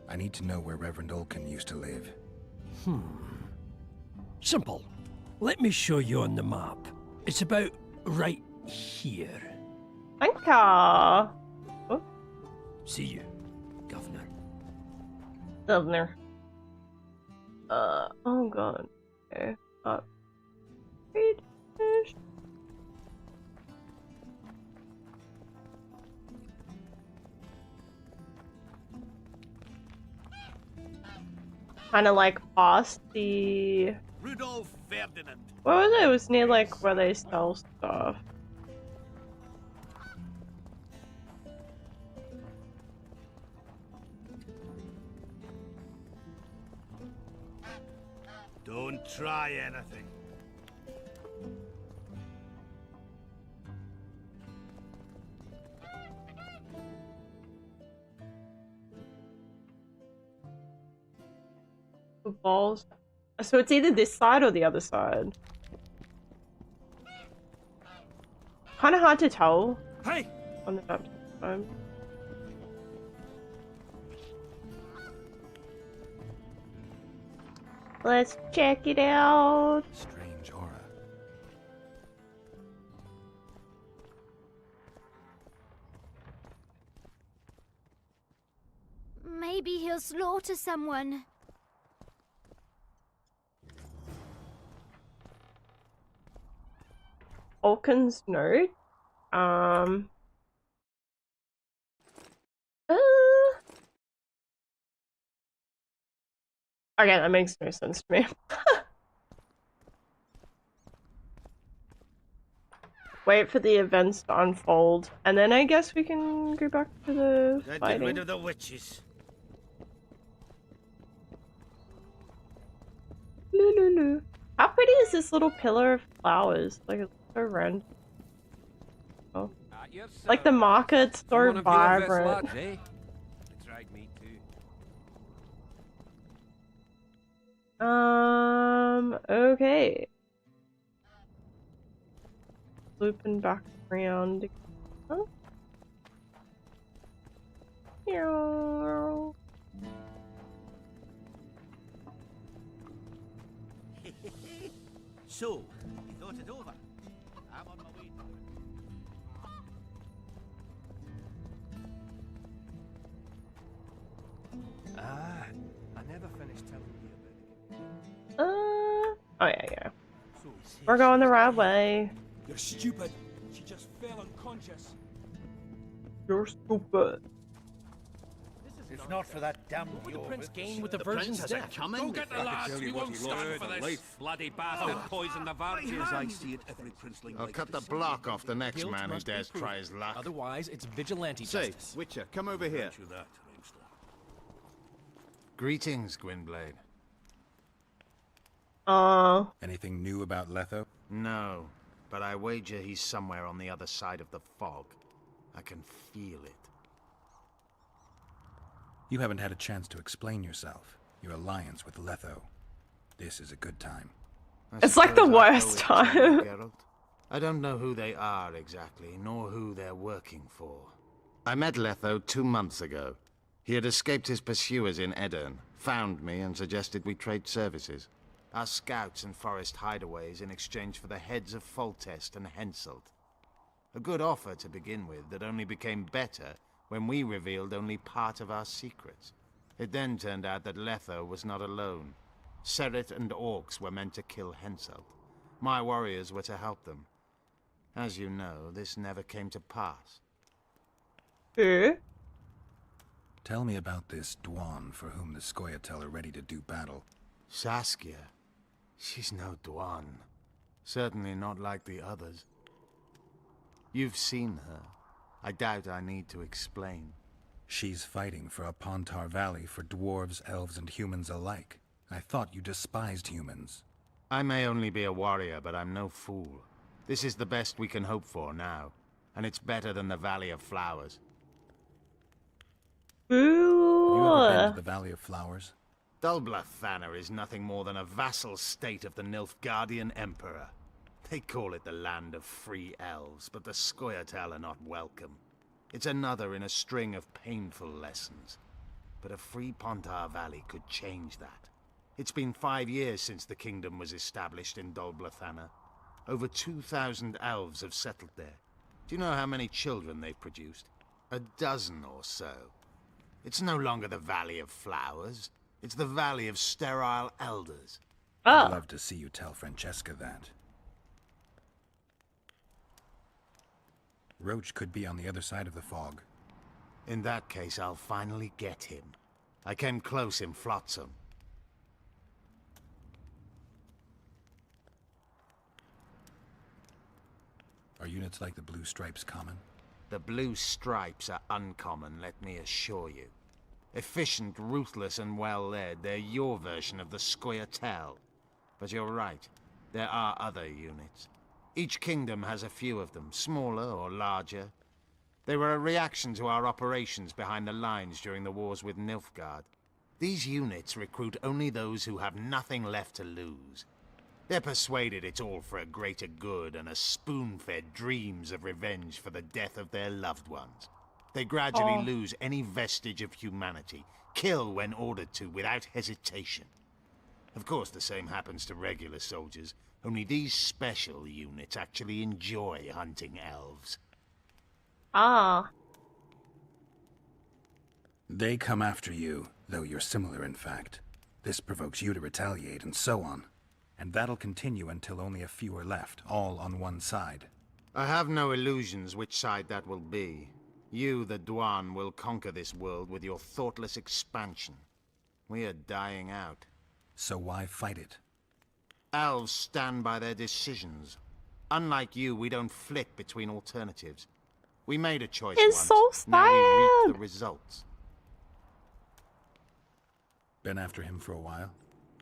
I need to know where Reverend Olcan used to live. Simple. Let me show you on the map. It's about right here. Thank you. See you, Governor. Governor. Oh god. Okay. Read. Finish. Kind of like past the... Rudolf Ferdinand. What was it? It was near like where they sell stuff. Don't try anything. Balls. So it's either this side or the other side. Kind of hard to tell. Hey! On the map. Let's check it out. Strange aura. Maybe he'll slaughter someone. Olcan's note. Okay, that makes no sense to me. Wait for the events to unfold, and then I guess we can go back to the Get fighting. rid of the witches. Lulu. How pretty is this little pillar of flowers? Like, it's so random. Oh. Like the market's so vibrant. Okay. Looping back around. Huh? Meow. So, you thought it over? I'm on my way. Ah, I never finished telling you about it. Oh yeah. We're going the right way. You're stupid. She just fell unconscious. You're stupid. It's not for that damn What would the prince gain with the virgin's death? Go get the lads, we won't stand for this. Bloody bastard poisoned the virgins. As I see it, every princeling I'll cut the block off the next Guilt man who must be dares proven. try his luck. Otherwise, it's vigilante Say, justice. Witcher, come over here. Greetings, Gwynblade. Anything new about Letho? No, but I wager he's somewhere on the other side of the fog. I can feel it. You haven't had a chance to explain yourself. Your alliance with Letho. This is a good time. It's like the suppose I worst owe it to you, time. Geralt. I don't know who they are exactly, nor who they're working for. I met Letho 2 months ago. He had escaped his pursuers in Edirn, found me and suggested we trade services. Our scouts and forest hideaways in exchange for the heads of Foltest and Henselt. A good offer to begin with that only became better when we revealed only part of our secrets. It then turned out that Letho was not alone. Serret and orcs were meant to kill Henselt. My warriors were to help them. As you know, this never came to pass. Tell me about this Dwan for whom the Scoia'tael are ready to do battle. Saskia. She's no Dwan. Certainly not like the others. You've seen her. I doubt I need to explain. She's fighting for a Pontar Valley for dwarves, elves, and humans alike. I thought you despised humans. I may only be a warrior, but I'm no fool. This is the best we can hope for now. And it's better than the Valley of Flowers. Have you ever been to the Valley of Flowers? Dol Blathanna is nothing more than a vassal state of the Nilfgaardian Emperor. They call it the land of free elves, but the Scoia'tael are not welcome. It's another in a string of painful lessons. But a free Pontar Valley could change that. It's been 5 years since the kingdom was established in Dol Blathanna. Over 2,000 elves have settled there. Do you know how many children they've produced? 12 or so. It's no longer the Valley of Flowers. It's the Valley of Sterile Elders. I'd love to see you tell Francesca that. Roach could be on the other side of the fog. In that case, I'll finally get him. I came close in Flotsam. Are units like the Blue Stripes common? The Blue Stripes are uncommon, let me assure you. Efficient, ruthless, and well-led, they're your version of the Scoia'tael. But you're right, there are other units. Each kingdom has a few of them, smaller or larger. They were a reaction to our operations behind the lines during the wars with Nilfgaard. These units recruit only those who have nothing left to lose. They're persuaded it's all for a greater good and a spoon-fed dreams of revenge for the death of their loved ones. They gradually lose any vestige of humanity, kill when ordered to without hesitation. Of course, the same happens to regular soldiers, only these special units actually enjoy hunting elves. They come after you, though you're similar in fact. This provokes you to retaliate, and so on. And that'll continue until only a few are left, all on one side. I have no illusions which side that will be. You, the Dwan, will conquer this world with your thoughtless expansion. We are dying out. So why fight it? Elves stand by their decisions. Unlike you, we don't flit between alternatives. We made a choice It's once. so Now we sad. reap the results. Been after him for a while?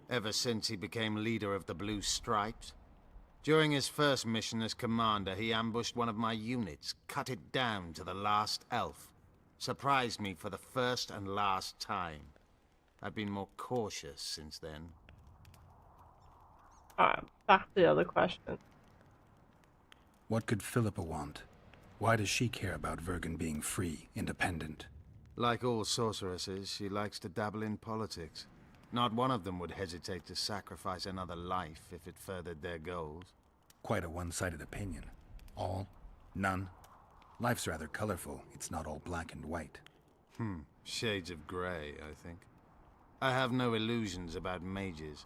Ever since he became leader of the Blue Stripes. During his first mission as commander, he ambushed one of my units, cut it down to the last elf. Surprised me for the first and last time. I've been more cautious since then. Alright, back to the other question. What could Philippa want? Why does she care about Vergen being free, independent? Like all sorceresses, she likes to dabble in politics. Not one of them would hesitate to sacrifice another life if it furthered their goals. Quite a one-sided opinion. All? None? Life's rather colorful. It's not all black and white. Shades of grey, I think. I have no illusions about mages.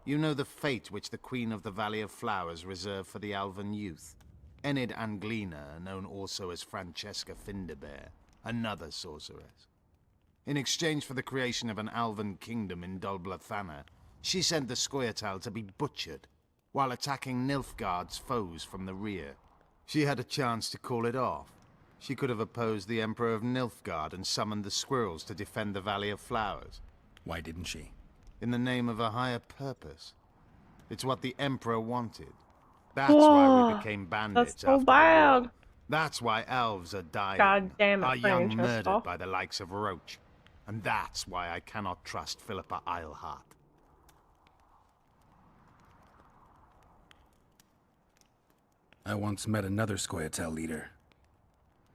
You know the fate which the Queen of the Valley of Flowers reserved for the Alvan youth. Enid Anglina, known also as Francesca Finderbear, another sorceress. In exchange for the creation of an Alvan kingdom in Dol Blathanna, she sent the Scoia'tael to be butchered, while attacking Nilfgaard's foes from the rear. She had a chance to call it off. She could have opposed the Emperor of Nilfgaard and summoned the squirrels to defend the Valley of Flowers. Why didn't she? In the name of a higher purpose. It's what the Emperor wanted. That's why we became bandits That's so after the bad. war. That's why elves are dying, God damn it, our young Francesca. murdered by the likes of Roach. And that's why I cannot trust Philippa Eilhart. I once met another Scoia'tael leader.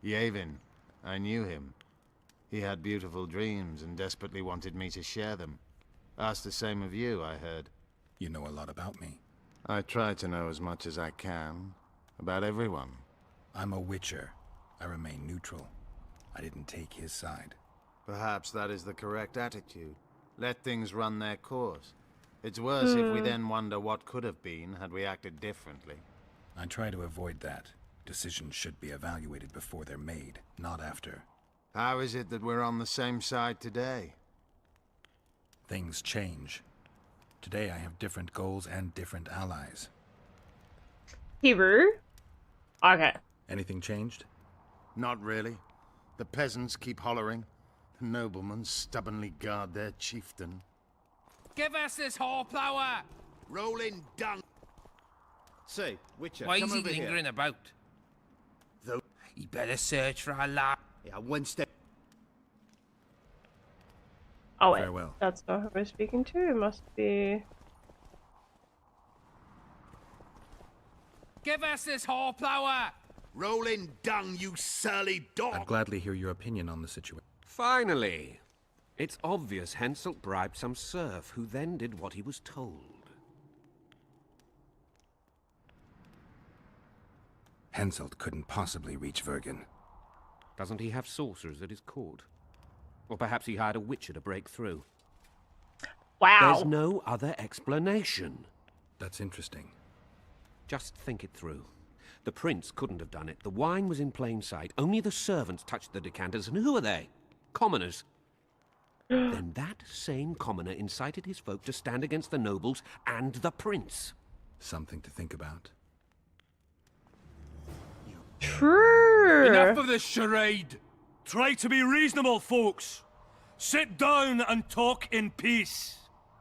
Yavin. I knew him. He had beautiful dreams and desperately wanted me to share them. Asked the same of you, I heard. You know a lot about me. I try to know as much as I can. About everyone. I'm a witcher. I remain neutral. I didn't take his side. Perhaps that is the correct attitude. Let things run their course. It's worse if we then wonder what could have been had we acted differently. I try to avoid that. Decisions should be evaluated before they're made, not after. How is it that we're on the same side today? Things change. Today I have different goals and different allies. Hebrew? Okay. Anything changed? Not really. The peasants keep hollering. The noblemen stubbornly guard their chieftain. Give us this horeplower! Rolling dung. Say, Witcher, Why come is he over here. lingering about? Though He better search for a lad. yeah, one step. Oh wait, Farewell. that's not who we're speaking to. It must be... Give us this horeplower! Rolling dung, you surly dog. I'd gladly hear your opinion on the situation. Finally! It's obvious Henselt bribed some serf, who then did what he was told. Henselt couldn't possibly reach Vergen. Doesn't he have sorcerers at his court? Or perhaps he hired a witcher to break through. Wow. There's no other explanation. That's interesting. Just think it through. The prince couldn't have done it. The wine was in plain sight. Only the servants touched the decanters, and who are they? Commoners. Then that same commoner incited his folk to stand against the nobles and the prince. Something to think about. True. Enough of this charade! Try to be reasonable, folks! Sit down and talk in peace!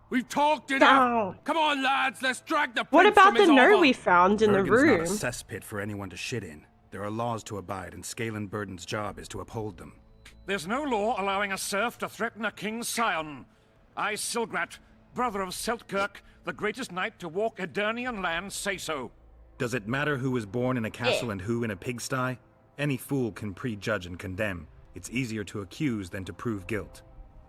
We've talked Down. enough! Come on, lads, let's drag the What prince about from his the note hovel. we found in the Vergen's room? not a cesspit for anyone to shit in. There are laws to abide, and Scalen Burden's job is to uphold them. There's no law allowing a serf to threaten a king's scion. I, Silgrat, brother of Seltkirk, the greatest knight to walk Edirnian land, say so. Does it matter who was born in a castle and who in a pigsty? Any fool can prejudge and condemn. It's easier to accuse than to prove guilt.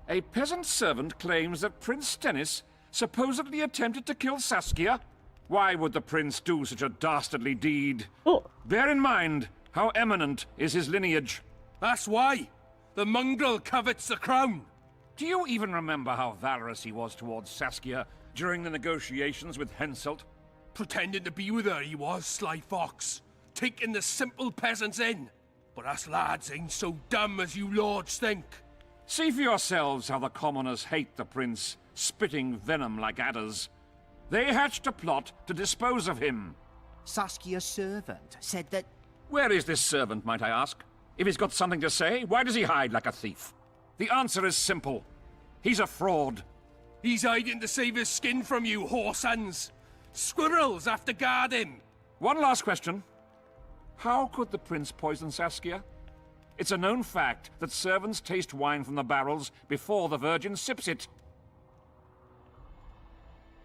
A peasant servant claims that Prince Stennis supposedly attempted to kill Saskia. Why would the prince do such a dastardly deed? Oh. Bear in mind how eminent is his lineage. That's why. The mongrel covets the crown. Do you even remember how valorous he was towards Saskia during the negotiations with Henselt? Pretending to be with her, he was, sly fox. Taking the simple peasants in. But us lads ain't so dumb as you lords think. See for yourselves how the commoners hate the prince, spitting venom like adders. They hatched a plot to dispose of him. Saskia's servant said that... Where is this servant, might I ask? If he's got something to say, why does he hide like a thief? The answer is simple. He's a fraud. He's hiding to save his skin from you, whoresons. Squirrels have to guard him. One last question. How could the prince poison Saskia? It's a known fact that servants taste wine from the barrels before the virgin sips it.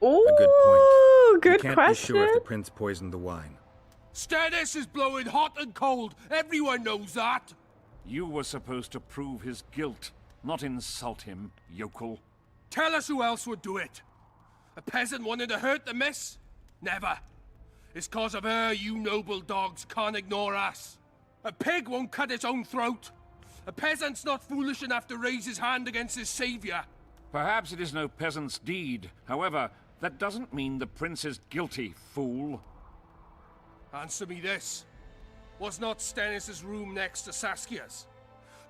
Ooh, a good point. Good you can't question. be sure if the prince poisoned the wine. Stannis is blowing hot and cold. Everyone knows that. You were supposed to prove his guilt, not insult him, yokel. Tell us who else would do it. A peasant wanting to hurt the miss? Never. It's cause of her you noble dogs can't ignore us. A pig won't cut its own throat. A peasant's not foolish enough to raise his hand against his savior. Perhaps it is no peasant's deed. However, that doesn't mean the prince is guilty, fool. Answer me this. Was not Stannis' room next to Saskia's?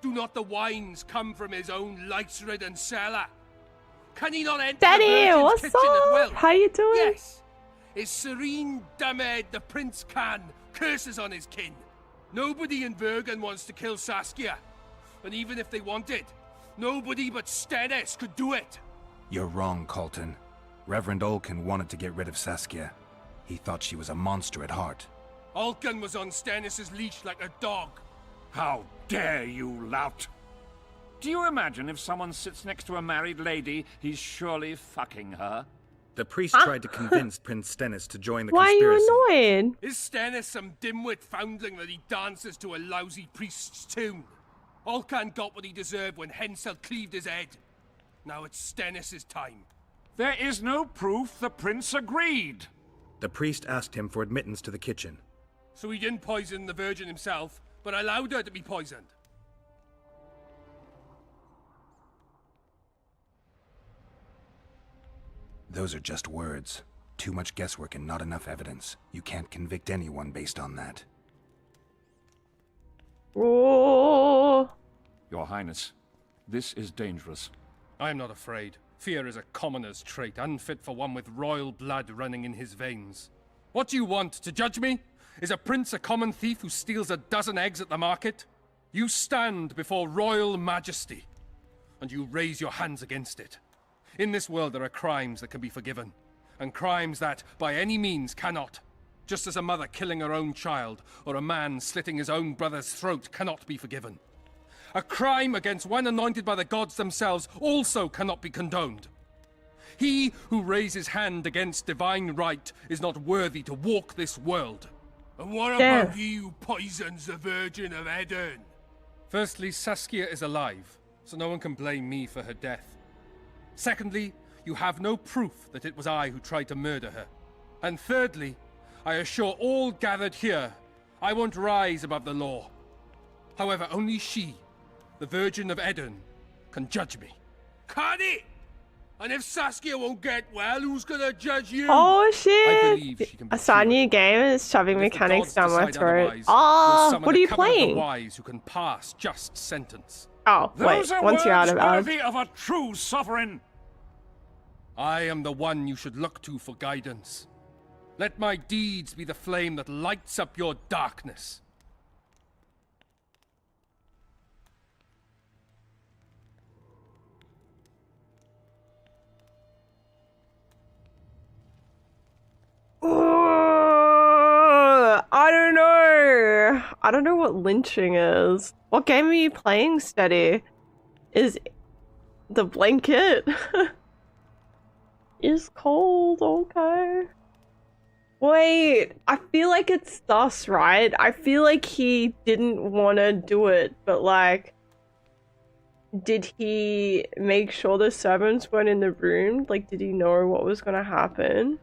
Do not the wines come from his own lice-ridden cellar? Can he not enter Daddy, the virgin's what's kitchen at will? up? How you doing? Yes. His serene dumbhead, the prince can, curses on his kin. Nobody in Bergen wants to kill Saskia. And even if they wanted, nobody but Stannis could do it. You're wrong, Colton. Reverend Olkin wanted to get rid of Saskia. He thought she was a monster at heart. Olkin was on Stannis' leash like a dog. How dare you, lout! Do you imagine if someone sits next to a married lady, he's surely fucking her? The priest tried to convince Prince Stennis to join the Why conspiracy. are you annoyed? Is Stannis some dimwit foundling that he dances to a lousy priest's tune? Olcan got what he deserved when Hensel cleaved his head. Now it's Stannis' time. There is no proof the prince agreed. The priest asked him for admittance to the kitchen. So he didn't poison the Virgin himself, but allowed her to be poisoned. Those are just words. Too much guesswork and not enough evidence. You can't convict anyone based on that. Oh. Your Highness, this is dangerous. I am not afraid. Fear is a commoner's trait, unfit for one with royal blood running in his veins. What do you want, to judge me? Is a prince a common thief who steals a dozen eggs at the market? You stand before royal majesty, and you raise your hands against it. In this world there are crimes that can be forgiven, and crimes that, by any means, cannot. Just as a mother killing her own child, or a man slitting his own brother's throat cannot be forgiven. A crime against one anointed by the gods themselves also cannot be condoned. He who raises hand against divine right is not worthy to walk this world. And what about he who poisons the Virgin of Eden? Firstly, Saskia is alive, so no one can blame me for her death. Secondly, you have no proof that it was I who tried to murder her. And thirdly, I assure all gathered here, I won't rise above the law. However, only she, the Virgin of Eden, can judge me. Can it? And if Saskia won't get well, who's gonna judge you? Oh shit! I believe she can be I saw a new game and it's shoving But if the mechanics gods down my decide throat. otherwise, Oh, we'll summon what are a you covenant of playing? the wise who can pass just sentence. Oh, wait, Those are once you're out words of hours. worthy of a true sovereign. I am the one you should look to for guidance. Let my deeds be the flame that lights up your darkness. I don't know. I don't know what lynching is. What game are you playing, Steady? Is the blanket? Is cold, okay. Wait, I feel like it's thus, right? I feel like he didn't want to do it, but like, did he make sure the servants weren't in the room? Like, did he know what was gonna happen?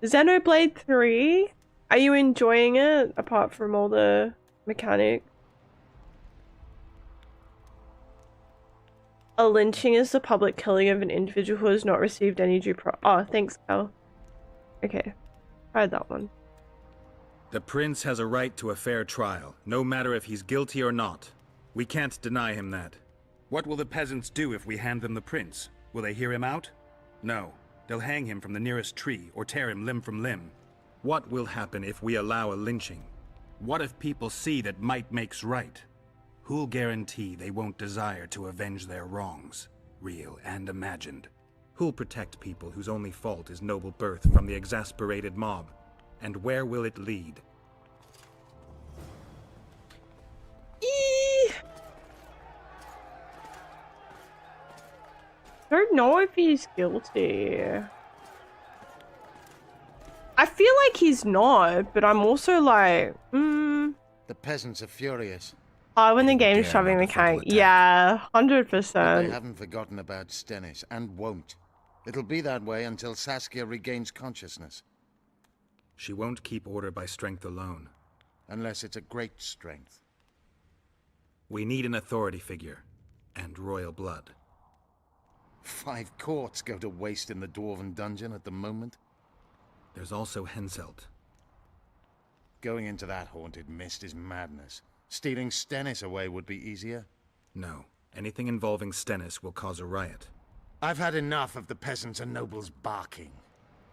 Xenoblade 3? Are you enjoying it, apart from all the mechanics? A lynching is the public killing of an individual who has not received any due Oh, thanks, Cal. Okay. Tried that one. The prince has a right to a fair trial, no matter if he's guilty or not. We can't deny him that. What will the peasants do if we hand them the prince? Will they hear him out? No. They'll hang him from the nearest tree or tear him limb from limb. What will happen if we allow a lynching? What if people see that might makes right? Who'll guarantee they won't desire to avenge their wrongs, real and imagined? Who'll protect people whose only fault is noble birth from the exasperated mob? And where will it lead? Don't know if he's guilty. I feel like he's not, but I'm also like, The peasants are furious. Oh, when the game's shoving the can. Yeah, 100%. They haven't forgotten about Stennis, and won't. It'll be that way until Saskia regains consciousness. She won't keep order by strength alone. Unless it's a great strength. We need an authority figure, and royal blood. 5 courts go to waste in the Dwarven dungeon at the moment. There's also Henselt. Going into that haunted mist is madness. Stealing Stennis away would be easier. No. Anything involving Stennis will cause a riot. I've had enough of the peasants and nobles barking.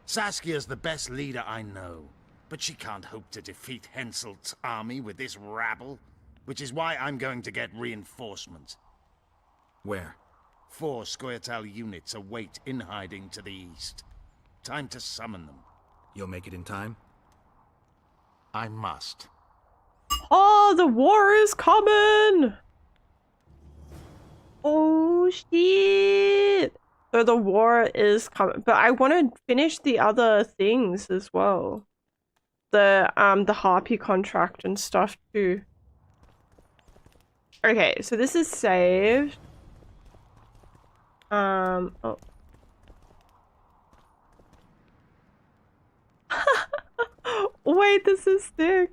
Saskia's the best leader I know, but she can't hope to defeat Henselt's army with this rabble, which is why I'm going to get reinforcements. Where? 4 Scoia'tael units await in hiding to the east. Time to summon them. You'll make it in time? I must. Oh, the war is coming! Oh, shit! So the war is coming, but I want to finish the other things as well. The Harpy contract and stuff too. Okay, so this is saved. Oh. Wait, this is sick.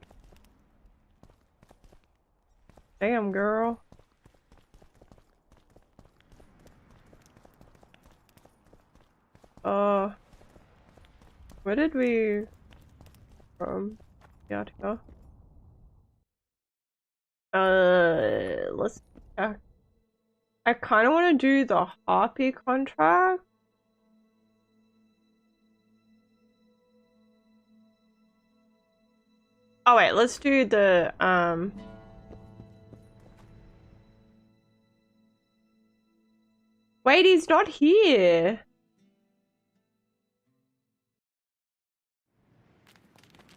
Damn, girl. Where did we from? Yeah, to go. Let's check. I kind of want to do the Harpy contract. Oh wait, let's do the Wait, he's not here.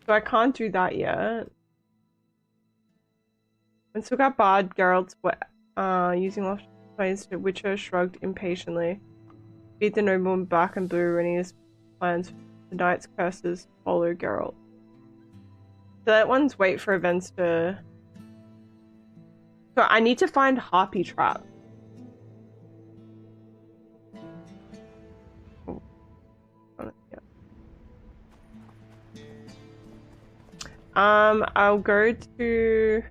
So I can't do that yet. And still got Bard, Geralt's using lost planes to Witcher shrugged impatiently. Beat the nobleman back and blue running his plans. The knight's curses follow Geralt. So that one's wait for events to... So I need to find Harpy Trap. I'll go to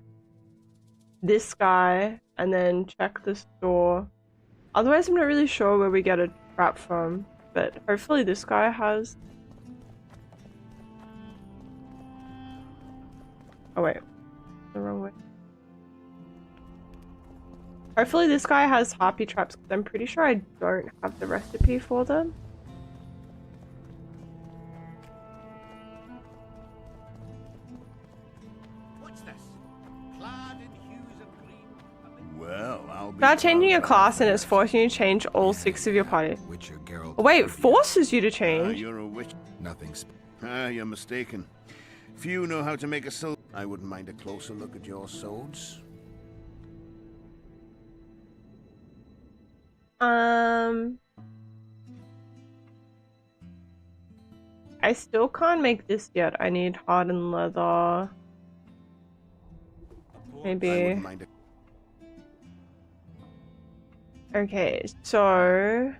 this guy and then check the store. Otherwise, I'm not really sure where we get a trap from, but hopefully this guy has. Oh wait, the wrong way. Hopefully this guy has Harpy traps, because I'm pretty sure I don't have the recipe for them. Well, I'll be Start changing your class and it's forcing you to change all 6 of your party. Oh, wait, forces you to change? You're a witch. Nothing's. You're mistaken. Few know how to make a sword. I wouldn't mind a closer look at your swords. I still can't make this yet. I need hardened leather. Maybe. Okay, so...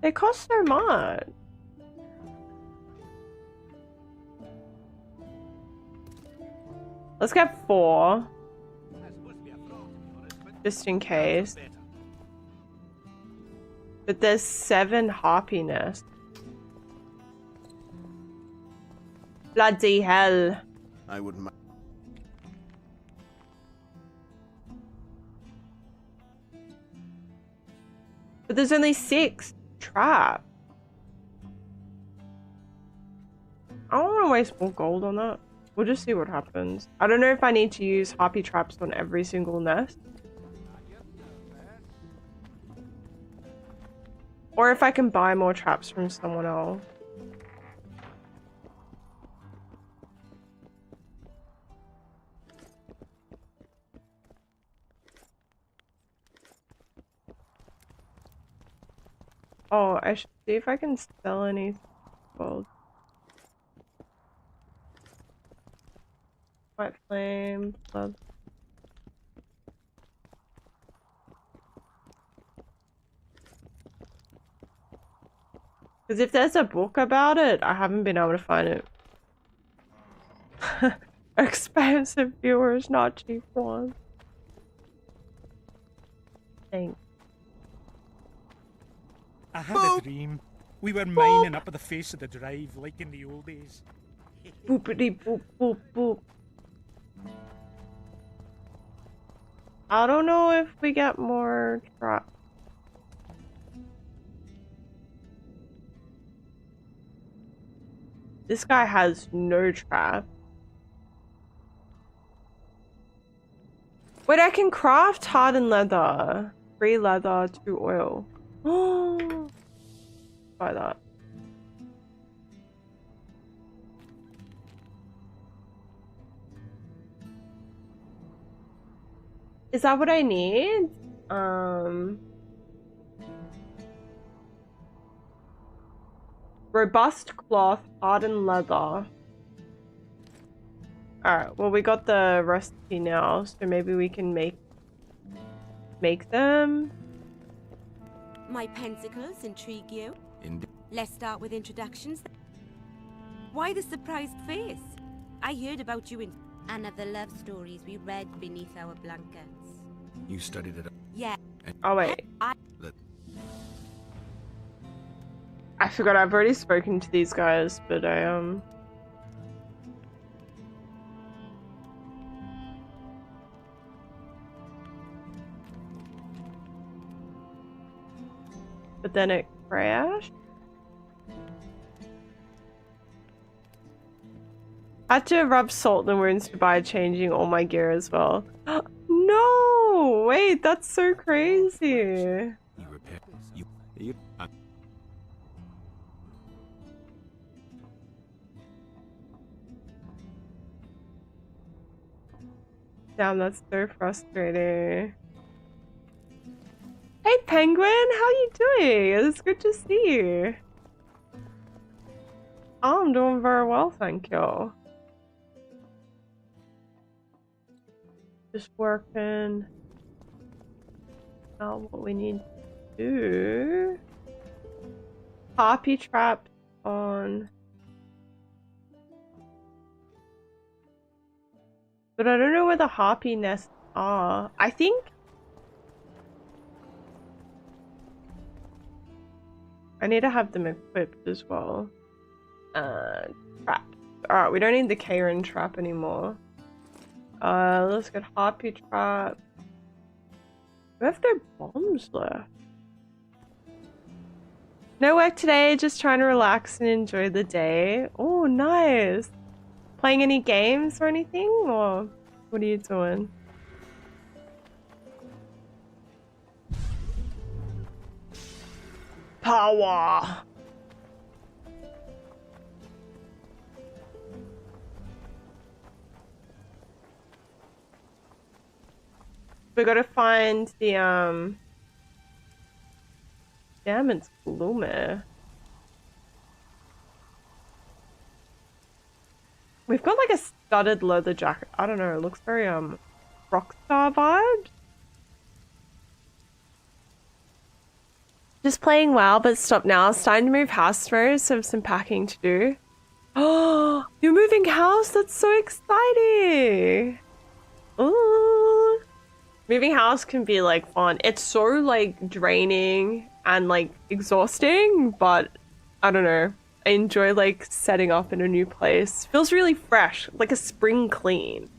They cost so much. Let's get 4. Just in case. But there's 7 harpy nests. Bloody hell. I wouldn't. But there's only 6 traps. I don't want to waste more gold on that. We'll just see what happens. I don't know if I need to use harpy traps on every single nest. Or if I can buy more traps from someone else. Oh, I should see if I can sell any gold. White flame, blood. Because if there's a book about it, I haven't been able to find it. Expensive viewers, not cheap ones. Thanks. I had a dream. We were mining up at the face of the drive like in the old days. Boopity boop boop boop. I don't know if we get more traps. This guy has no trap. Wait, I can craft hardened leather. 3 leather, 2 oil. Oh, buy that. Is that what I need? Robust cloth, hardened leather. Alright, well we got the recipe now, so maybe we can make them. My pensacles intrigue you? Indeed. Let's start with introductions. Why the surprised face? I heard about you in and of the love stories we read beneath our blankets. You studied it. Yeah. Oh wait. I forgot I've already spoken to these guys, but I but then it crashed. I had to rub salt in the wounds by changing all my gear as well. No! Wait, that's so crazy. You repair. You. Damn, that's so frustrating. Hey Penguin, how you doing? It's good to see you. Oh, I'm doing very well, thank you. Just working out what we need to do. Harpy trap on. But I don't know where the harpy nests are. I think I need to have them equipped as well. Trap. Alright, we don't need the Karen trap anymore. Let's get harpy trap. We have no bombs left. No work today, just trying to relax and enjoy the day. Oh, nice. Playing any games or anything, or what are you doing? Power. We gotta find the damn, it's gloomy. We've got like a studded leather jacket. I don't know, it looks very rockstar vibe. Just playing WoW, but stop now. It's time to move house tomorrow, so I have some packing to do. Oh, you're moving house? That's so exciting. Ooh. Moving house can be like fun. It's so like draining and like exhausting, but I don't know. I enjoy like setting up in a new place. Feels really fresh, like a spring clean.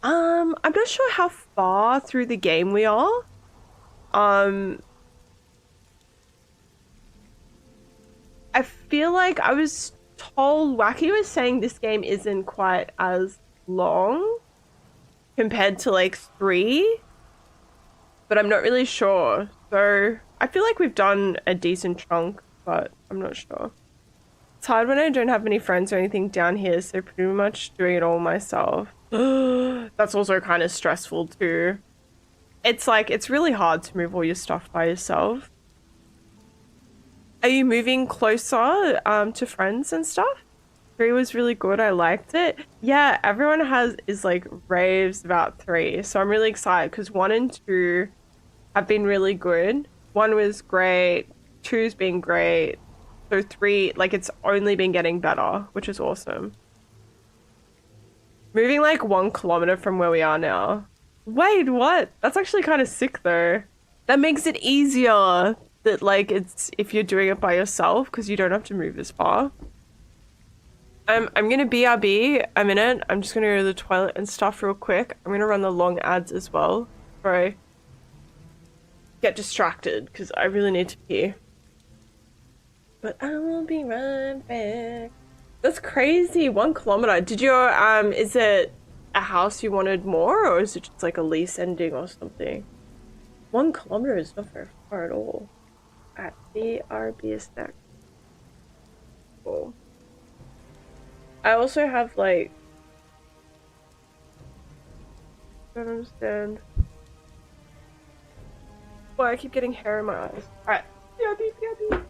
I'm not sure how far through the game we are. I feel like I was told Wacky was saying this game isn't quite as long compared to like 3, but I'm not really sure. So I feel like we've done a decent chunk, but I'm not sure. It's hard when I don't have any friends or anything down here, so pretty much doing it all myself. That's also kind of stressful too. It's like, it's really hard to move all your stuff by yourself. Are you moving closer to friends and stuff? 3 was really good. I liked it. Yeah, everyone is like raves about 3, so I'm really excited because 1 and 2 have been really good. 1 was great, 2's been great, so 3, like, it's only been getting better, which is awesome. Moving like 1 kilometer from where we are now. Wait, what? That's actually kind of sick though. That makes it easier that like it's if you're doing it by yourself because you don't have to move as far. I'm gonna BRB a minute. I'm just gonna go to the toilet and stuff real quick. I'm gonna run the long ads as well before I get distracted because I really need to pee. But I will be right back. That's crazy. 1 kilometer. Did your is it a house you wanted more, or is it just like a lease ending or something? 1 kilometer is not very far at all. At BRB a snack. Cool. I also have like, I don't understand why I keep getting hair in my eyes. Alright, BRB.